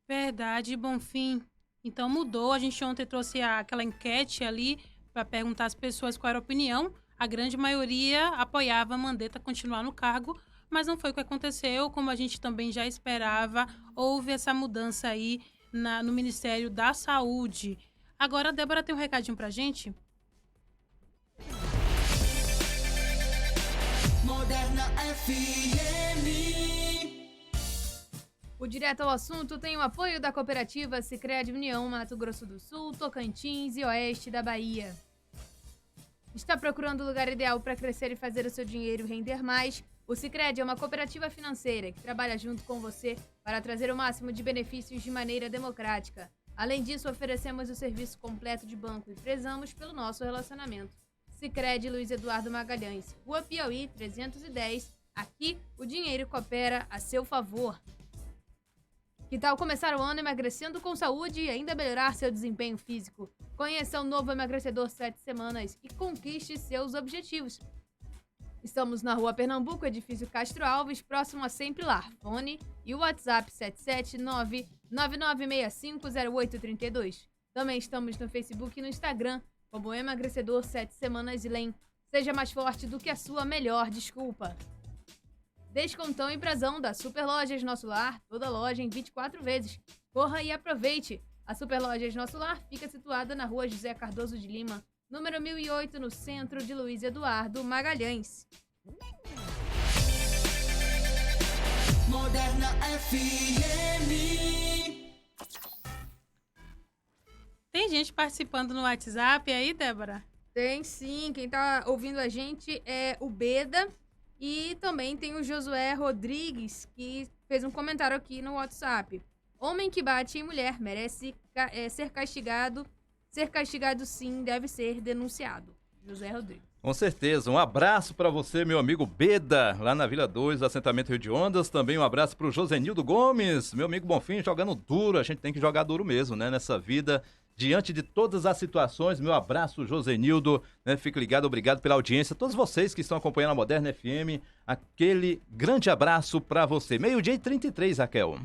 Verdade, Bonfim. Então mudou, a gente ontem trouxe aquela enquete ali para perguntar às pessoas qual era a opinião. A grande maioria apoiava Mandetta continuar no cargo, mas não foi o que aconteceu, como a gente também já esperava. Houve essa mudança aí no Ministério da Saúde. Agora a Débora tem um recadinho pra gente. Moderna FM. O Direto ao Assunto tem o apoio da cooperativa Sicredi União Mato Grosso do Sul, Tocantins e Oeste da Bahia. Está procurando o lugar ideal para crescer e fazer o seu dinheiro render mais? O Sicredi é uma cooperativa financeira que trabalha junto com você para trazer o máximo de benefícios de maneira democrática. Além disso, oferecemos o serviço completo de banco e prezamos pelo nosso relacionamento. Sicredi Luiz Eduardo Magalhães, Rua Piauí 310. Aqui, o dinheiro coopera a seu favor. Que tal começar o ano emagrecendo com saúde e ainda melhorar seu desempenho físico? Conheça o novo emagrecedor 7 semanas e conquiste seus objetivos. Estamos na Rua Pernambuco, edifício Castro Alves, próximo a Sempre Lar. Fone e o WhatsApp 779-9965-0832. Também estamos no Facebook e no Instagram, como Emagrecedor 7 Semanas e Lem. Seja mais forte do que a sua melhor desculpa. Descontão e prazão da Superlojas Nosso Lar, toda loja em 24 vezes. Corra e aproveite! A Superlojas Nosso Lar fica situada na Rua José Cardoso de Lima, número 1008, no centro de Luiz Eduardo Magalhães. Moderna FM. Tem gente participando no WhatsApp aí, Débora? Tem sim, quem tá ouvindo a gente é o Beda e também tem o Josué Rodrigues, que fez um comentário aqui no WhatsApp. Homem que bate em mulher merece ser castigado. Ser castigado sim, deve ser denunciado. José Rodrigues. Com certeza. Um abraço para você, meu amigo Beda, lá na Vila 2, assentamento Rio de Ondas. Também um abraço para o Josenildo Gomes, meu amigo Bonfim, jogando duro. A gente tem que jogar duro mesmo, né? Nessa vida diante de todas as situações. Meu abraço, Josenildo, né? Fique ligado, obrigado pela audiência. Todos vocês que estão acompanhando a Moderna FM, aquele grande abraço para você. 12h33, Raquel.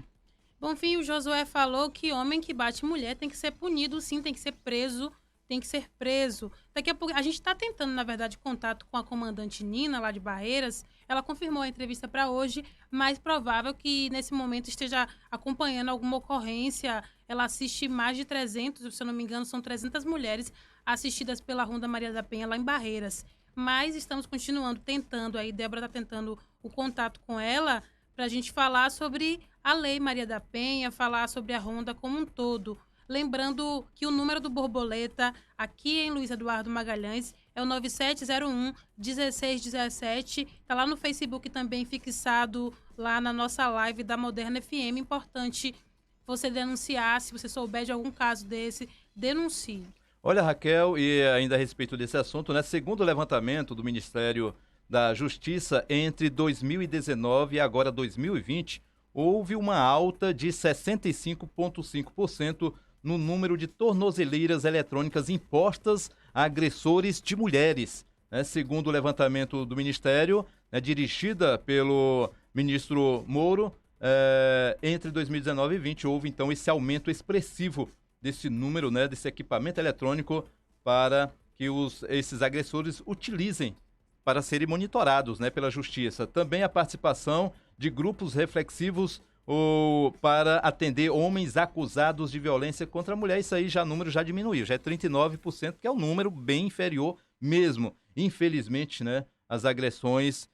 Bonfim, o Josué falou que homem que bate mulher tem que ser punido, sim, tem que ser preso. Tem que ser preso. Daqui a pouco, a gente está tentando, na verdade, contato com a comandante Nina, lá de Barreiras. Ela confirmou a entrevista para hoje, mas provável que nesse momento esteja acompanhando alguma ocorrência. Ela assiste mais de 300, se eu não me engano, são 300 mulheres assistidas pela Ronda Maria da Penha, lá em Barreiras. Mas estamos continuando, tentando, aí Débora está tentando o contato com ela para a gente falar sobre a Lei Maria da Penha, falar sobre a Ronda como um todo. Lembrando que o número do Borboleta aqui em Luiz Eduardo Magalhães é o 9701-1617. Está lá no Facebook também fixado lá na nossa live da Moderna FM. Importante você denunciar, se você souber de algum caso desse, denuncie. Olha, Raquel, e ainda a respeito desse assunto, né? Segundo o levantamento do Ministério da Justiça, entre 2019 e agora 2020, houve uma alta de 65,5% no número de tornozeleiras eletrônicas impostas a agressores de mulheres. Segundo o levantamento do Ministério, dirigida pelo ministro Moro, entre 2019 e 2020 houve então esse aumento expressivo desse número, desse equipamento eletrônico para que esses agressores utilizem para serem monitorados pela Justiça. Também a participação de grupos reflexivos ou para atender homens acusados de violência contra a mulher. Isso aí o número já diminuiu, já é 39%, que é um número bem inferior mesmo. Infelizmente, as agressões,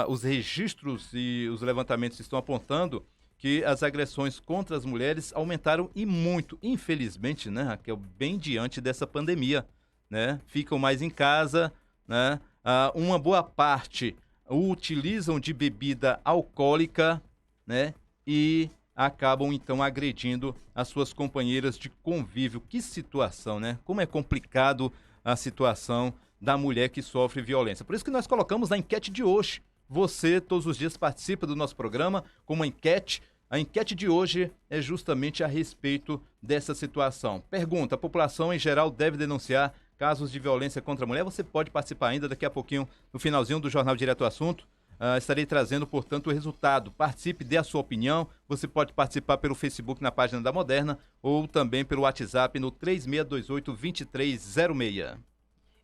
os registros e os levantamentos estão apontando que as agressões contra as mulheres aumentaram e muito, infelizmente, Raquel, bem diante dessa pandemia, ficam mais em casa, uma boa parte utilizam de bebida alcoólica, e acabam, então, agredindo as suas companheiras de convívio. Que situação, Como é complicado a situação da mulher que sofre violência. Por isso que nós colocamos na enquete de hoje. Você, todos os dias, participa do nosso programa com uma enquete. A enquete de hoje é justamente a respeito dessa situação. Pergunta: a população em geral deve denunciar casos de violência contra a mulher? Você pode participar ainda daqui a pouquinho, no finalzinho do Jornal Direto ao Assunto. Estarei trazendo, portanto, o resultado. Participe, dê a sua opinião. Você pode participar pelo Facebook na página da Moderna ou também pelo WhatsApp no 3628-2306.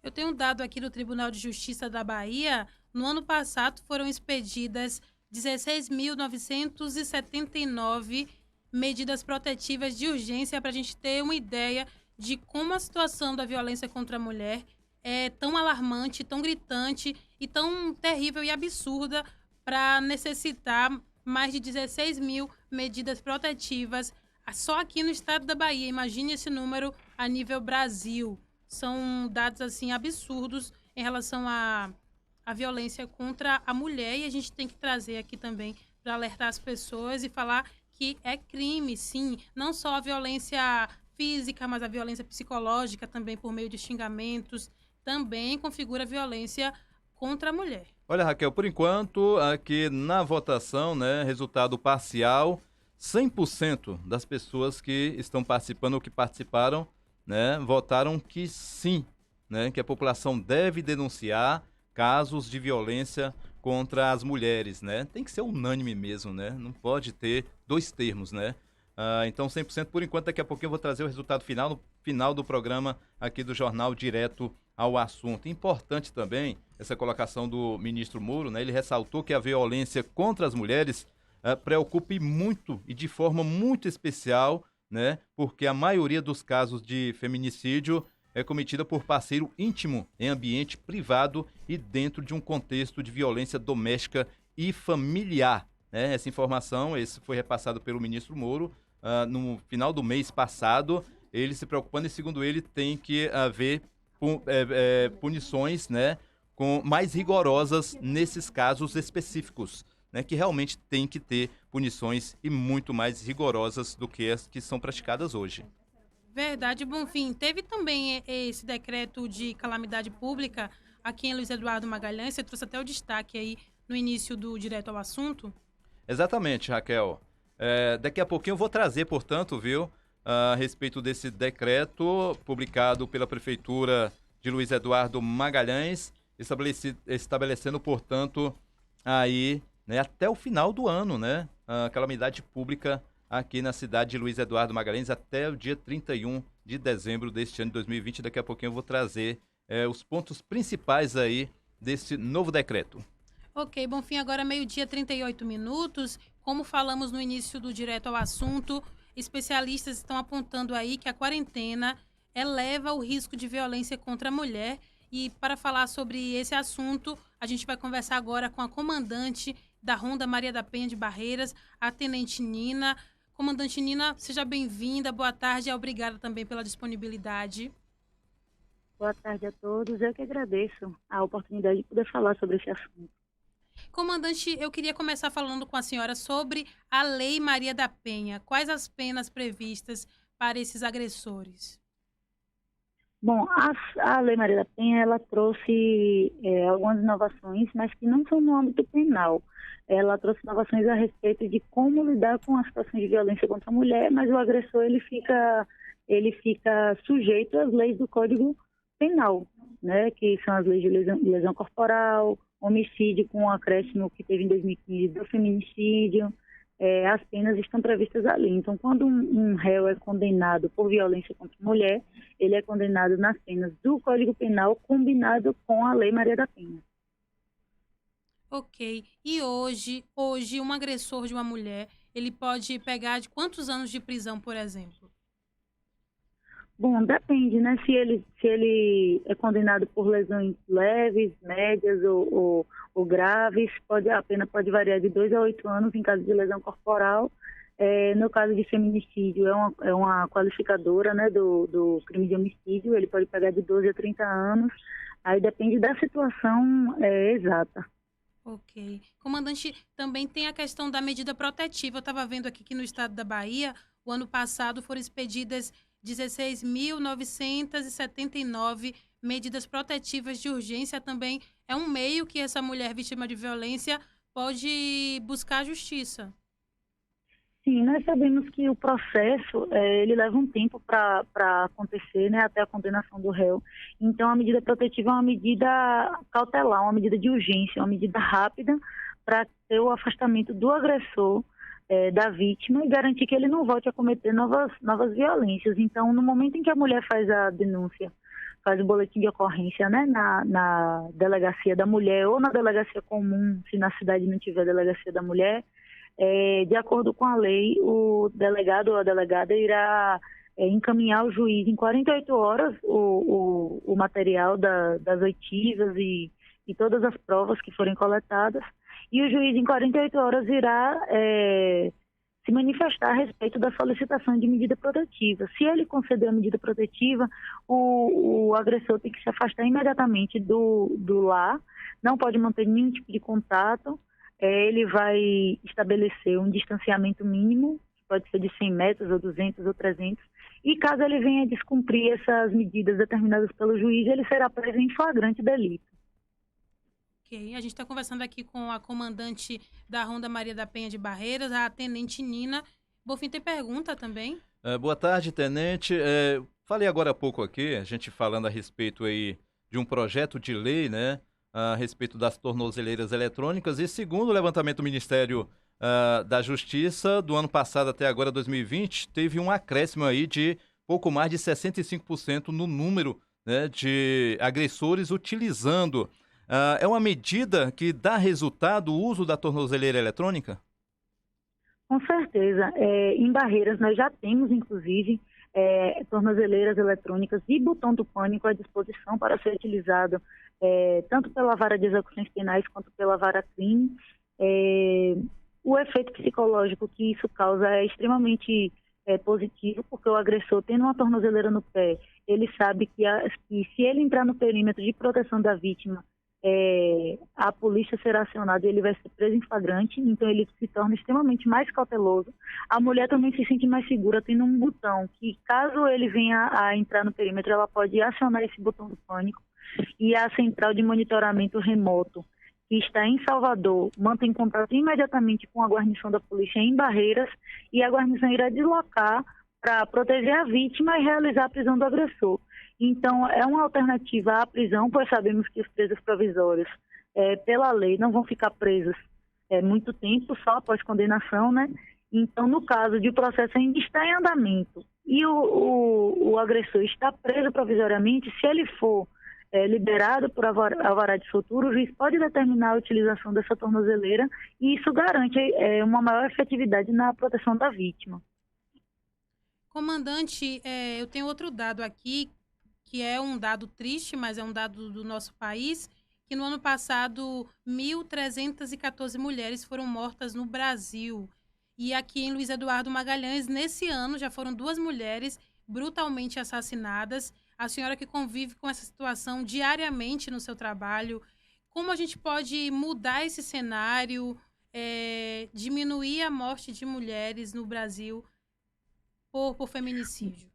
Eu tenho um dado aqui do Tribunal de Justiça da Bahia. No ano passado foram expedidas 16.979 medidas protetivas de urgência, para a gente ter uma ideia de como a situação da violência contra a mulher é tão alarmante, tão gritante e tão terrível e absurda para necessitar mais de 16 mil medidas protetivas só aqui no estado da Bahia. Imagine esse número a nível Brasil. São dados assim absurdos em relação à violência contra a mulher, e a gente tem que trazer aqui também para alertar as pessoas e falar que é crime, sim, não só a violência física, mas a violência psicológica também por meio de xingamentos, também configura violência contra a mulher. Olha, Raquel, por enquanto, aqui na votação, resultado parcial, 100% das pessoas que estão participando ou que participaram, votaram que sim, que a população deve denunciar casos de violência contra as mulheres, Tem que ser unânime mesmo, Não pode ter dois termos, Então, 100% por enquanto. Daqui a pouquinho eu vou trazer o resultado final, no final do programa aqui do Jornal Direto ao Assunto. Importante também essa colocação do ministro Moro, Ele ressaltou que a violência contra as mulheres preocupa muito e de forma muito especial, porque a maioria dos casos de feminicídio é cometida por parceiro íntimo em ambiente privado e dentro de um contexto de violência doméstica e familiar. Essa informação, esse foi repassado pelo ministro Moro no final do mês passado. Ele se preocupando e, segundo ele, tem que haver punições mais rigorosas nesses casos específicos, que realmente tem que ter punições e muito mais rigorosas do que as que são praticadas hoje. Verdade, Bonfim. Teve também esse decreto de calamidade pública aqui em Luiz Eduardo Magalhães. Você trouxe até o destaque aí no início do Direto ao Assunto. Exatamente, Raquel. Daqui a pouquinho eu vou trazer, portanto, a respeito desse decreto publicado pela Prefeitura de Luiz Eduardo Magalhães, estabelecendo, portanto, aí, né, até o final do ano, né, a calamidade pública aqui na cidade de Luiz Eduardo Magalhães até o dia 31 de dezembro deste ano de 2020. Daqui a pouquinho eu vou trazer os pontos principais aí desse novo decreto. Ok, Bonfim, agora 12h38. Como falamos no início do Direto ao Assunto, especialistas estão apontando aí que a quarentena eleva o risco de violência contra a mulher. E para falar sobre esse assunto, a gente vai conversar agora com a comandante da Ronda Maria da Penha de Barreiras, a Tenente Nina. Comandante Nina, seja bem-vinda, boa tarde e obrigada também pela disponibilidade. Boa tarde a todos, eu que agradeço a oportunidade de poder falar sobre esse assunto. Comandante, eu queria começar falando com a senhora sobre a Lei Maria da Penha. Quais as penas previstas para esses agressores? Bom, a Lei Maria da Penha, ela trouxe algumas inovações, mas que não são no âmbito penal. Ela trouxe inovações a respeito de como lidar com as situações de violência contra a mulher, mas o agressor ele fica sujeito às leis do Código Penal, né, que são as leis de lesão corporal, homicídio com o acréscimo que teve em 2015 do feminicídio. As penas estão previstas ali. Então, quando um réu é condenado por violência contra a mulher, ele é condenado nas penas do Código Penal combinado com a Lei Maria da Penha. Ok. E hoje um agressor de uma mulher, ele pode pegar de quantos anos de prisão, por exemplo? Bom, depende, né? Se ele é condenado por lesões leves, médias ou graves, a pena pode variar de 2 a 8 anos em caso de lesão corporal. No caso de feminicídio, é uma qualificadora, né, do crime de homicídio, ele pode pegar de 12 a 30 anos, aí depende da situação exata. Ok. Comandante, também tem a questão da medida protetiva. Eu estava vendo aqui que no estado da Bahia, o ano passado foram expedidas 16.979 medidas protetivas de urgência. Também é um meio que essa mulher vítima de violência pode buscar a justiça. Sim, nós sabemos que o processo ele leva um tempo para acontecer, né, até a condenação do réu. Então, a medida protetiva é uma medida cautelar, uma medida de urgência, uma medida rápida para ter o afastamento do agressor da vítima e garantir que ele não volte a cometer novas violências. Então, no momento em que a mulher faz a denúncia, faz o boletim de ocorrência, né, na delegacia da mulher ou na delegacia comum, se na cidade não tiver delegacia da mulher, de acordo com a lei, o delegado ou a delegada irá encaminhar ao juiz em 48 horas o material das oitivas e todas as provas que forem coletadas, e o juiz em 48 horas irá se manifestar a respeito da solicitação de medida protetiva. Se ele conceder a medida protetiva, o agressor tem que se afastar imediatamente do lar, não pode manter nenhum tipo de contato. Ele vai estabelecer um distanciamento mínimo, que pode ser de 100 metros, ou 200, ou 300, e caso ele venha descumprir essas medidas determinadas pelo juiz, ele será preso em flagrante delito. Ok, a gente está conversando aqui com a comandante da Ronda Maria da Penha de Barreiras, a Tenente Nina. Bonfim, tem pergunta também? Boa tarde, Tenente. Falei agora há pouco aqui, a gente falando a respeito aí de um projeto de lei, né, a respeito das tornozeleiras eletrônicas, e segundo o levantamento do Ministério da Justiça, do ano passado até agora, 2020, teve um acréscimo aí de pouco mais de 65% no número, né, de agressores utilizando. É uma medida que dá resultado o uso da tornozeleira eletrônica? Com certeza. Em Barreiras nós já temos, inclusive, tornozeleiras eletrônicas e botão do pânico à disposição para ser utilizado tanto pela vara de execuções penais quanto pela vara crime. O efeito psicológico que isso causa é extremamente positivo, porque o agressor, tendo uma tornozeleira no pé, ele sabe que se ele entrar no perímetro de proteção da vítima, a polícia será acionada e ele vai ser preso em flagrante, então ele se torna extremamente mais cauteloso. A mulher também se sente mais segura tendo um botão que, caso ele venha a entrar no perímetro, ela pode acionar esse botão do pânico, e a central de monitoramento remoto, que está em Salvador, mantém contato imediatamente com a guarnição da polícia em Barreiras, e a guarnição irá deslocar para proteger a vítima e realizar a prisão do agressor. Então, é uma alternativa à prisão, pois sabemos que os presos provisórios, pela lei, não vão ficar presos muito tempo, só após condenação, né? Então, no caso de o processo ainda estar em andamento e o agressor está preso provisoriamente, se ele for liberado por alvará de soltura, o juiz pode determinar a utilização dessa tornozeleira e isso garante uma maior efetividade na proteção da vítima. Comandante, eu tenho outro dado aqui, que é um dado triste, mas é um dado do nosso país, que no ano passado 1.314 mulheres foram mortas no Brasil. E aqui em Luiz Eduardo Magalhães, nesse ano, já foram 2 mulheres brutalmente assassinadas. A senhora que convive com essa situação diariamente no seu trabalho, como a gente pode mudar esse cenário, diminuir a morte de mulheres no Brasil por feminicídio?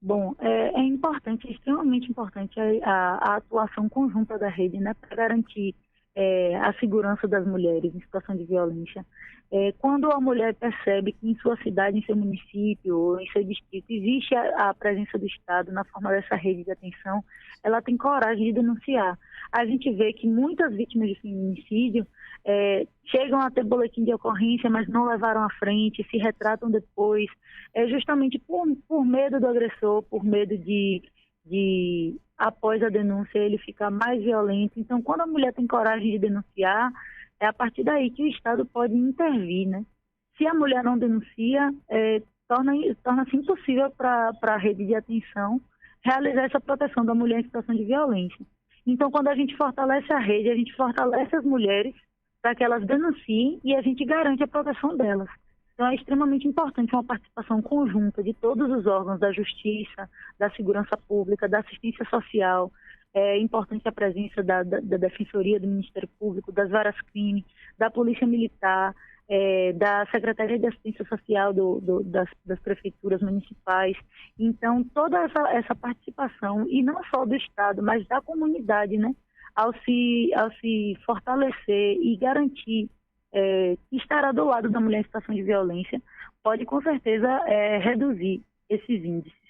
Bom, é importante, extremamente importante a atuação conjunta da rede, né, para garantir a segurança das mulheres em situação de violência. Quando a mulher percebe que em sua cidade, em seu município ou em seu distrito existe a presença do Estado na forma dessa rede de atenção, ela tem coragem de denunciar. A gente vê que muitas vítimas de feminicídio chegam a ter boletim de ocorrência, mas não levaram à frente, se retratam depois, justamente por medo do agressor, por medo de após a denúncia ele ficar mais violento. Então, quando a mulher tem coragem de denunciar, é a partir daí que o Estado pode intervir, né? Se a mulher não denuncia, torna-se impossível para a rede de atenção realizar essa proteção da mulher em situação de violência. Então, quando a gente fortalece a rede, a gente fortalece as mulheres para que elas denunciem e a gente garante a proteção delas. Então, é extremamente importante uma participação conjunta de todos os órgãos da Justiça, da Segurança Pública, da Assistência Social. É importante a presença da Defensoria, do Ministério Público, das varas crime, da Polícia Militar, da Secretaria de Assistência Social das prefeituras municipais. Então, toda essa participação, e não só do Estado, mas da comunidade, né, ao se fortalecer e garantir que estará do lado da mulher em situação de violência, pode com certeza reduzir esses índices.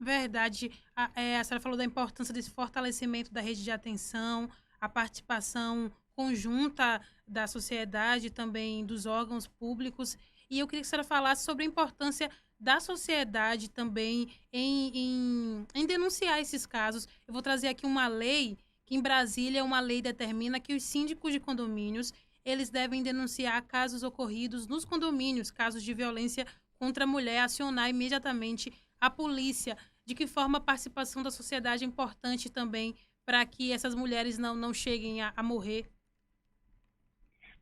Verdade. A senhora falou da importância desse fortalecimento da rede de atenção, a participação conjunta da sociedade, também dos órgãos públicos. E eu queria que a senhora falasse sobre a importância da sociedade também em denunciar esses casos. Eu vou trazer aqui uma lei, que em Brasília uma lei determina que os síndicos de condomínios eles devem denunciar casos ocorridos nos condomínios, casos de violência contra a mulher, acionar imediatamente a polícia. De que forma a participação da sociedade é importante também para que essas mulheres não cheguem a morrer?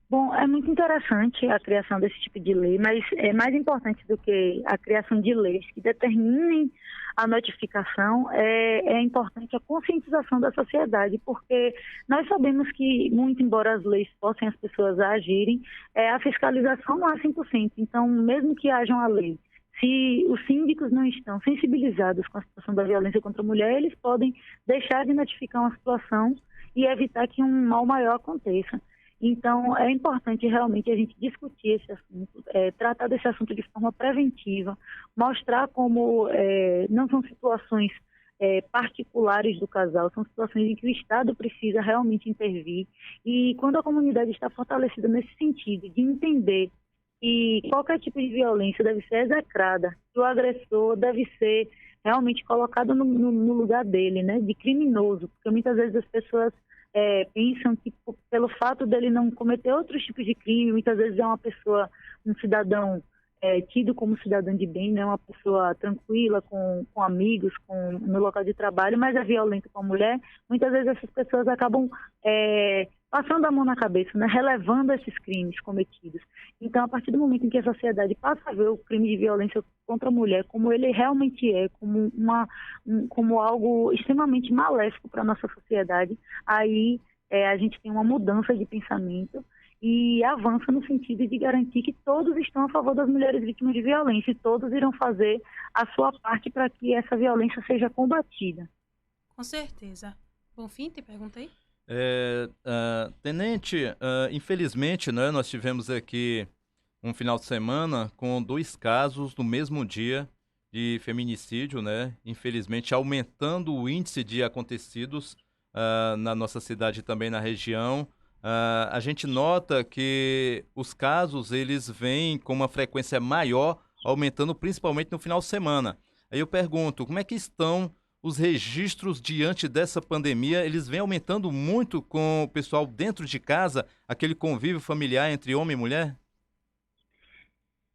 Bom, é muito interessante a criação desse tipo de lei, mas é mais importante do que a criação de leis que determinem a notificação, é importante a conscientização da sociedade, porque nós sabemos que, muito embora as leis forcem as pessoas a agirem, a fiscalização não é 100%. Então, mesmo que haja uma lei, se os síndicos não estão sensibilizados com a situação da violência contra a mulher, eles podem deixar de notificar uma situação e evitar que um mal maior aconteça. Então, é importante realmente a gente discutir esse assunto, tratar desse assunto de forma preventiva, mostrar como não são situações particulares do casal, são situações em que o Estado precisa realmente intervir. E quando a comunidade está fortalecida nesse sentido, de entender que qualquer tipo de violência deve ser execrada, que o agressor deve ser realmente colocado no lugar dele, né, de criminoso, porque muitas vezes as pessoas pensam que pelo fato dele não cometer outros tipos de crime, muitas vezes é uma pessoa, um cidadão tido como cidadão de bem, né, uma pessoa tranquila, com amigos, no local de trabalho, mas é violento com a mulher. Muitas vezes essas pessoas acabam passando a mão na cabeça, né, relevando esses crimes cometidos. Então, a partir do momento em que a sociedade passa a ver o crime de violência contra a mulher como ele realmente é, como algo extremamente maléfico para a nossa sociedade, aí a gente tem uma mudança de pensamento e avança no sentido de garantir que todos estão a favor das mulheres vítimas de violência e todos irão fazer a sua parte para que essa violência seja combatida. Com certeza. Bonfim, tem pergunta aí? Tenente, infelizmente, né, nós tivemos aqui um final de semana com 2 casos no mesmo dia de feminicídio, né? Infelizmente, aumentando o índice de acontecidos na nossa cidade e também na região. A gente nota que os casos, eles vêm com uma frequência maior, aumentando principalmente no final de semana. Aí eu pergunto, como é que estão os registros diante dessa pandemia? Eles vêm aumentando muito com o pessoal dentro de casa, aquele convívio familiar entre homem e mulher?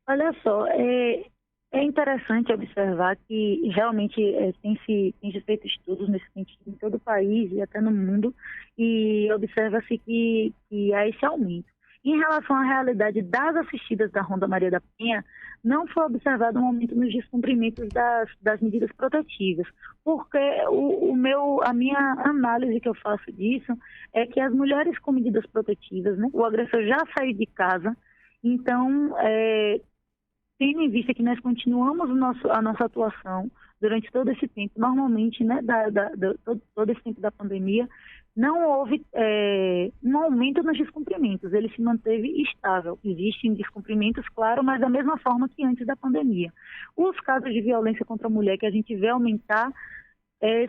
Olha só, é interessante observar que realmente tem se feito estudos nesse sentido em todo o país e até no mundo, e observa-se que há esse aumento. Em relação à realidade das assistidas da Ronda Maria da Penha, não foi observado um aumento nos descumprimentos das medidas protetivas, porque a minha análise que eu faço disso é que as mulheres com medidas protetivas, né, o agressor já saiu de casa, então, tendo em vista que nós continuamos a nossa atuação durante todo esse tempo, normalmente, né, todo esse tempo da pandemia, não houve um aumento nos descumprimentos, ele se manteve estável. Existem descumprimentos, claro, mas da mesma forma que antes da pandemia. Os casos de violência contra a mulher que a gente vê aumentar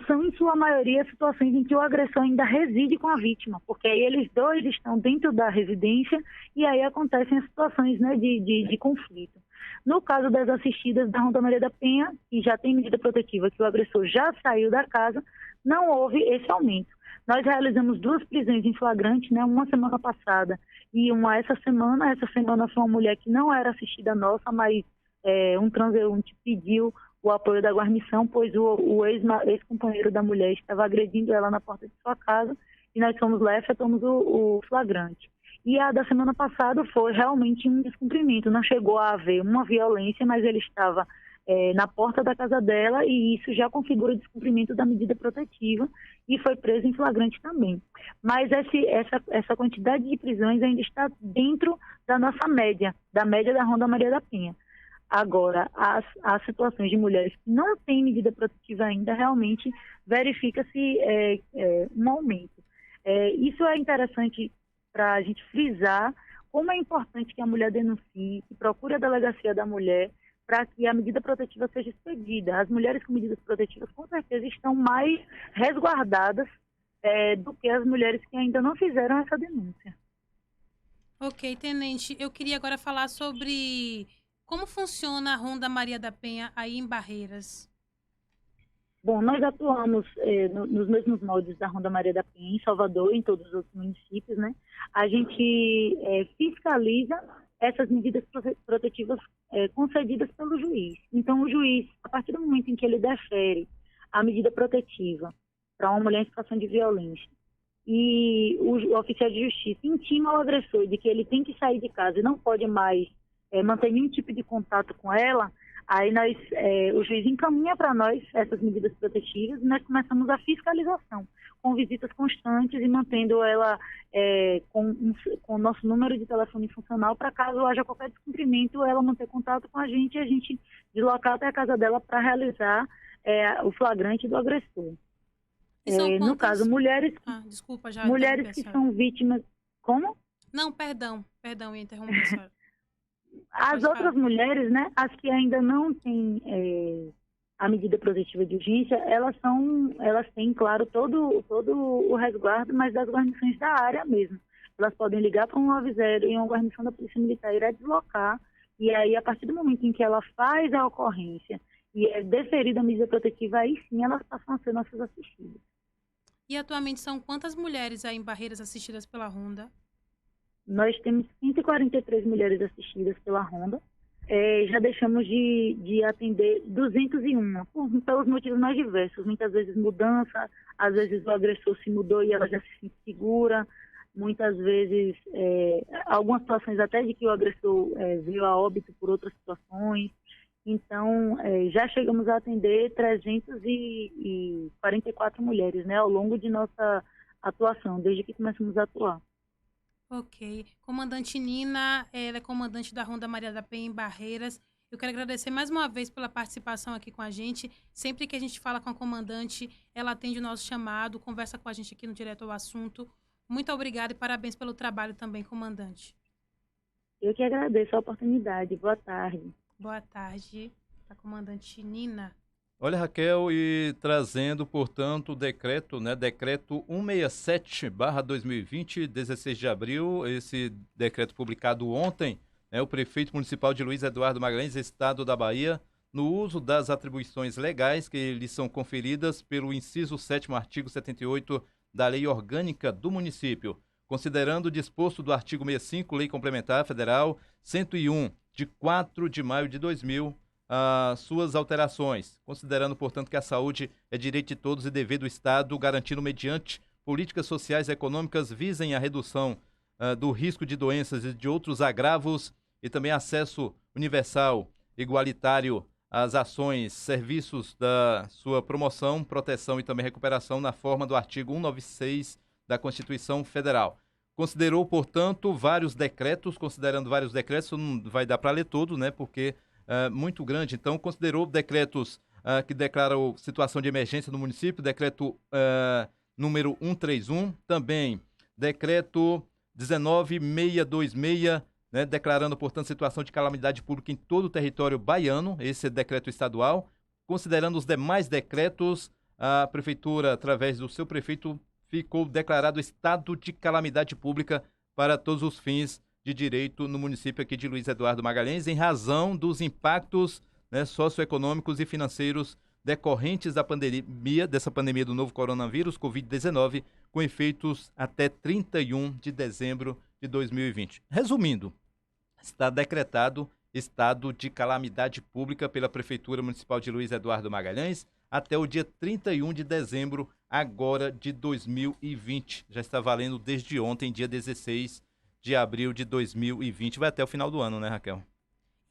são, em sua maioria, situações em que o agressor ainda reside com a vítima, porque aí eles dois estão dentro da residência e aí acontecem as situações, né, de conflito. No caso das assistidas da Ronda Maria da Penha, que já tem medida protetiva, que o agressor já saiu da casa, não houve esse aumento. Nós realizamos 2 prisões em flagrante, né, uma semana passada e uma essa semana. Essa semana foi uma mulher que não era assistida nossa, mas um transeunte pediu o apoio da guarnição, pois o ex-companheiro da mulher estava agredindo ela na porta de sua casa e nós fomos lá e efetuamos o flagrante. E a da semana passada foi realmente um descumprimento, não chegou a haver uma violência, mas ele estava na porta da casa dela e isso já configura o descumprimento da medida protetiva e foi preso em flagrante também. Mas essa quantidade de prisões ainda está dentro da nossa média, da média da Ronda Maria da Penha. Agora, as situações de mulheres que não têm medida protetiva ainda, realmente verifica-se um aumento. Isso é interessante para a gente frisar como é importante que a mulher denuncie, que procure a delegacia da mulher, para que a medida protetiva seja expedida. As mulheres com medidas protetivas, com certeza, estão mais resguardadas do que as mulheres que ainda não fizeram essa denúncia. Ok, Tenente. Eu queria agora falar sobre como funciona a Ronda Maria da Penha aí em Barreiras. Bom, nós atuamos nos mesmos moldes da Ronda Maria da Penha, em Salvador, em todos os outros municípios, né? A gente fiscaliza essas medidas protetivas concedidas pelo juiz. Então, o juiz, a partir do momento em que ele defere a medida protetiva para uma mulher em situação de violência e o oficial de justiça intima o agressor de que ele tem que sair de casa e não pode mais manter nenhum tipo de contato com ela, aí o juiz encaminha para nós essas medidas protetivas e nós começamos a fiscalização, com visitas constantes e mantendo ela com o nosso número de telefone funcional para caso haja qualquer descumprimento, ela manter contato com a gente e a gente deslocar até a casa dela para realizar o flagrante do agressor. No caso, mulheres que são vítimas... Como? Não, perdão, eu interrompi a senhora. As outras mulheres, né, as que ainda não têm a medida protetiva de urgência, elas têm, claro, todo o resguardo, mas das guarnições da área mesmo. Elas podem ligar para um 90 e uma guarnição da Polícia Militar irá deslocar, e aí, a partir do momento em que ela faz a ocorrência e é deferida a medida protetiva, aí sim elas passam a ser nossas assistidas. E atualmente são quantas mulheres aí em Barreiras assistidas pela Ronda? Nós temos 143 mulheres assistidas pela Ronda. Já deixamos de atender 201, pelos motivos mais diversos. Muitas vezes mudança, às vezes o agressor se mudou e ela já se sente segura. Muitas vezes, algumas situações até de que o agressor veio a óbito por outras situações. Então, já chegamos a atender 344 mulheres, né, ao longo de nossa atuação, desde que começamos a atuar. Ok. Comandante Nina, ela é comandante da Ronda Maria da Penha em Barreiras. Eu quero agradecer mais uma vez pela participação aqui com a gente. Sempre que a gente fala com a comandante, ela atende o nosso chamado, conversa com a gente aqui no Direto ao Assunto. Muito obrigada e parabéns pelo trabalho também, comandante. Eu que agradeço a oportunidade. Boa tarde. Boa tarde, a comandante Nina. Olha, Raquel, e trazendo, portanto, o decreto, né? Decreto 167/2020, 16 de abril, esse decreto publicado ontem, né? O prefeito municipal de Luiz Eduardo Magalhães, estado da Bahia, no uso das atribuições legais que lhes são conferidas pelo inciso 7º, artigo 78 da Lei Orgânica do Município, considerando o disposto do artigo 65, Lei Complementar Federal 101, de 4 de maio de 2000, suas alterações, considerando, portanto, que a saúde é direito de todos e dever do Estado, garantindo mediante políticas sociais e econômicas visem a redução do risco de doenças e de outros agravos e também acesso universal, igualitário às ações, serviços da sua promoção, proteção e também recuperação na forma do artigo 196 da Constituição Federal. Considerou, portanto, vários decretos, não vai dar para ler todos, né, porque muito grande. Então, considerou decretos que declaram situação de emergência no município, decreto número 131, também decreto 19626, né, declarando, portanto, situação de calamidade pública em todo o território baiano, esse é decreto estadual. Considerando os demais decretos, a prefeitura, através do seu prefeito, ficou declarado estado de calamidade pública para todos os fins de direito no município aqui de Luiz Eduardo Magalhães, em razão dos impactos, né, socioeconômicos e financeiros decorrentes dessa pandemia do novo coronavírus, Covid-19, com efeitos até 31 de dezembro de 2020. Resumindo, está decretado estado de calamidade pública pela Prefeitura Municipal de Luiz Eduardo Magalhães até o dia 31 de dezembro agora de 2020. Já está valendo desde ontem, dia 16 de abril de 2020. Vai até o final do ano, né, Raquel?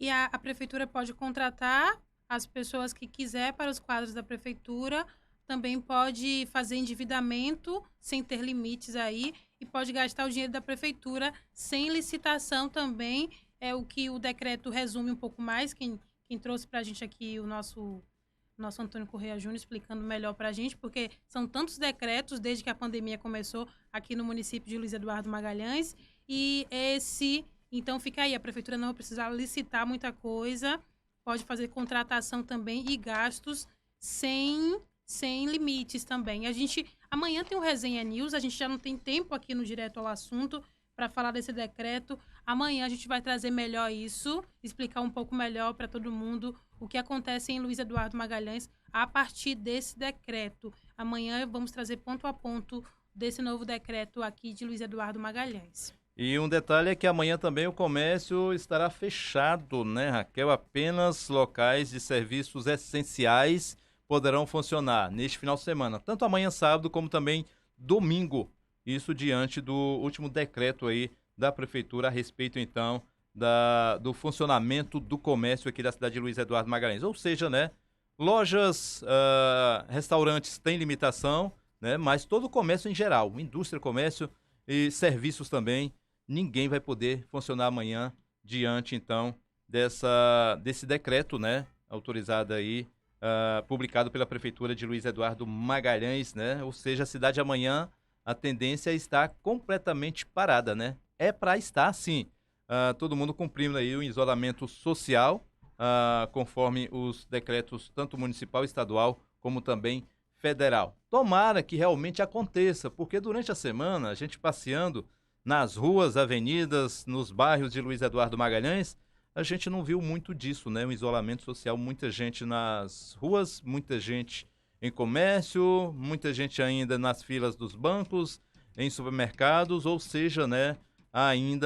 E a prefeitura pode contratar as pessoas que quiser para os quadros da prefeitura, também pode fazer endividamento sem ter limites aí e pode gastar o dinheiro da prefeitura sem licitação também. É o que o decreto resume um pouco mais. Quem trouxe para a gente aqui o nosso Antônio Correia Júnior explicando melhor para a gente, porque são tantos decretos desde que a pandemia começou aqui no município de Luiz Eduardo Magalhães. E então fica aí, a prefeitura não vai precisar licitar muita coisa, pode fazer contratação também e gastos sem limites também. Amanhã tem o Resenha News, a gente já não tem tempo aqui no Direto ao Assunto para falar desse decreto. Amanhã a gente vai trazer melhor isso, explicar um pouco melhor para todo mundo o que acontece em Luiz Eduardo Magalhães a partir desse decreto. Amanhã vamos trazer ponto a ponto desse novo decreto aqui de Luiz Eduardo Magalhães. E um detalhe é que amanhã também o comércio estará fechado, né, Raquel? Apenas locais de serviços essenciais poderão funcionar neste final de semana, tanto amanhã sábado como também domingo. Isso diante do último decreto aí da prefeitura a respeito, então, do funcionamento do comércio aqui da cidade de Luiz Eduardo Magalhães. Ou seja, né, lojas, restaurantes têm limitação, né, mas todo o comércio em geral, indústria, comércio e serviços também, ninguém vai poder funcionar amanhã diante, então, desse decreto, né, autorizado aí, publicado pela Prefeitura de Luiz Eduardo Magalhães, né, ou seja, a cidade amanhã, a tendência é estar completamente parada, né, é para estar, sim, todo mundo cumprindo aí o isolamento social, conforme os decretos, tanto municipal, estadual, como também federal. Tomara que realmente aconteça, porque durante a semana, a gente passeando nas ruas, avenidas, nos bairros de Luiz Eduardo Magalhães, a gente não viu muito disso, né? Um isolamento social, muita gente nas ruas, muita gente em comércio, muita gente ainda nas filas dos bancos, em supermercados, ou seja, né?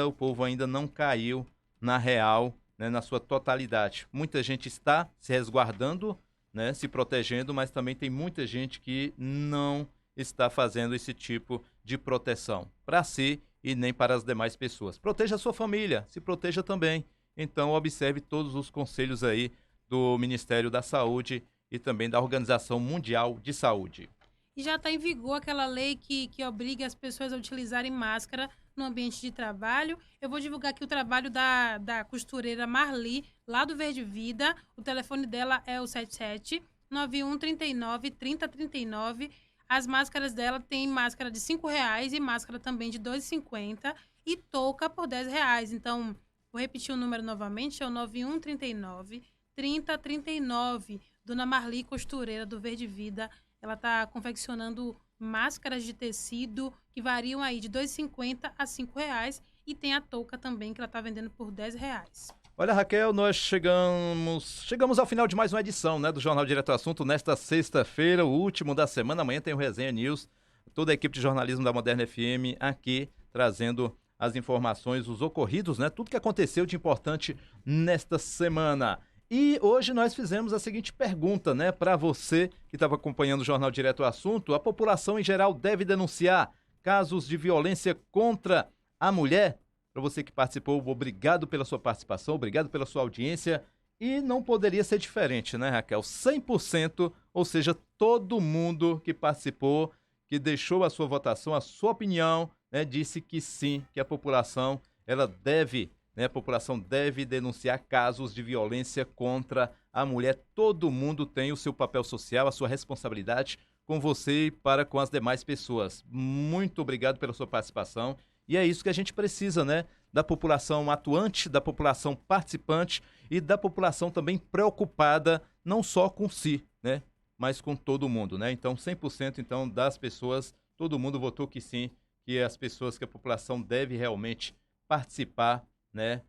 O povo ainda não caiu na real, né? Na sua totalidade. Muita gente está se resguardando, né, se protegendo, mas também tem muita gente que não está fazendo esse tipo de proteção para si e nem para as demais pessoas. Proteja a sua família, se proteja também. Então, observe todos os conselhos aí do Ministério da Saúde e também da Organização Mundial de Saúde. E já está em vigor aquela lei que obriga as pessoas a utilizarem máscara no ambiente de trabalho. Eu vou divulgar aqui o trabalho da costureira Marli, lá do Verde Vida. O telefone dela é o 77 91 39 30 39. As máscaras dela tem máscara de R$ 5,00 e máscara também de R$ 2,50 e touca por R$ 10,00. Então, Vou repetir o número novamente, é o 9139-3039. Dona Marli, costureira do Verde Vida, ela está confeccionando máscaras de tecido que variam aí de R$ 2,50 a R$ 5,00 e tem a touca também que ela está vendendo por R$ 10,00. Olha, Raquel, nós chegamos ao final de mais uma edição, né, do Jornal Direto ao Assunto nesta sexta-feira, o último da semana. Amanhã tem o Resenha News, toda a equipe de jornalismo da Moderna FM aqui trazendo as informações, os ocorridos, né, tudo que aconteceu de importante nesta semana. E hoje nós fizemos a seguinte pergunta, né, para você que estava acompanhando o Jornal Direto ao Assunto: a população em geral deve denunciar casos de violência contra a mulher? Para você que participou, obrigado pela sua participação, obrigado pela sua audiência. E não poderia ser diferente, né, Raquel? 100%, ou seja, todo mundo que participou, que deixou a sua votação, a sua opinião, né, disse que sim, que a população, ela deve, né, a população deve denunciar casos de violência contra a mulher. Todo mundo tem o seu papel social, a sua responsabilidade com você e para com as demais pessoas. Muito obrigado pela sua participação. E é isso que a gente precisa, né? Da população atuante, da população participante e da população também preocupada, não só com si, né? Mas com todo mundo, né? Então, 100% então, das pessoas, todo mundo votou que sim, que as pessoas, que a população deve realmente participar, né?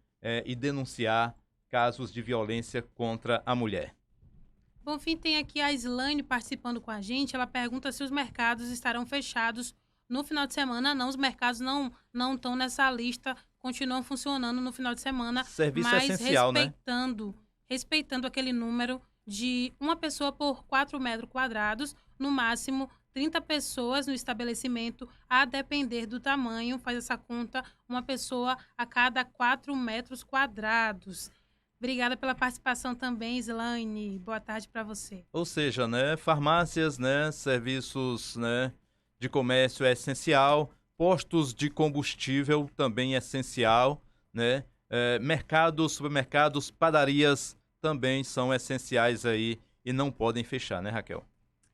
E denunciar casos de violência contra a mulher. Bom, fim, tem aqui a Islane participando com a gente. Ela pergunta se os mercados estarão fechados no final de semana. Não, os mercados não estão nessa lista, continuam funcionando no final de semana. Serviço mas essencial, respeitando aquele número de uma pessoa por 4 metros quadrados, no máximo 30 pessoas no estabelecimento, a depender do tamanho, faz essa conta, uma pessoa a cada 4 metros quadrados. Obrigada pela participação também, Islane. Boa tarde para você. Ou seja, né, farmácias, né, serviços, né, de comércio é essencial, postos de combustível também é essencial, né? Mercados, supermercados, padarias também são essenciais aí e não podem fechar, né, Raquel?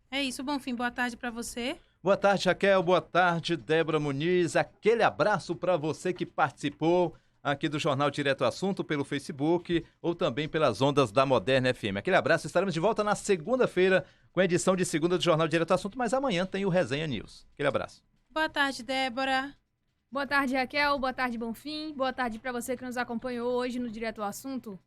É isso, Bonfim. Boa tarde para você. Boa tarde, Raquel. Boa tarde, Débora Muniz. Aquele abraço para você que participou aqui do Jornal Direto ao Assunto pelo Facebook ou também pelas ondas da Moderna FM. Aquele abraço. Estaremos de volta na segunda-feira com a edição de segunda do Jornal Direto ao Assunto, mas amanhã tem o Resenha News. Aquele abraço. Boa tarde, Débora. Boa tarde, Raquel. Boa tarde, Bonfim. Boa tarde para você que nos acompanhou hoje no Direto ao Assunto.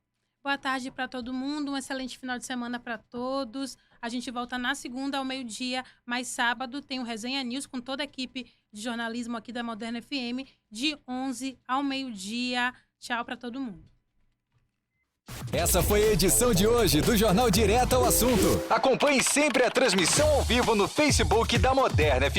Boa tarde para todo mundo. Um excelente final de semana para todos. A gente volta na segunda ao meio-dia, mas sábado tem o Resenha News com toda a equipe de jornalismo aqui da Moderna FM, de 11 ao meio-dia. Tchau para todo mundo. Essa foi a edição de hoje do Jornal Direto ao Assunto. Acompanhe sempre a transmissão ao vivo no Facebook da Moderna FM.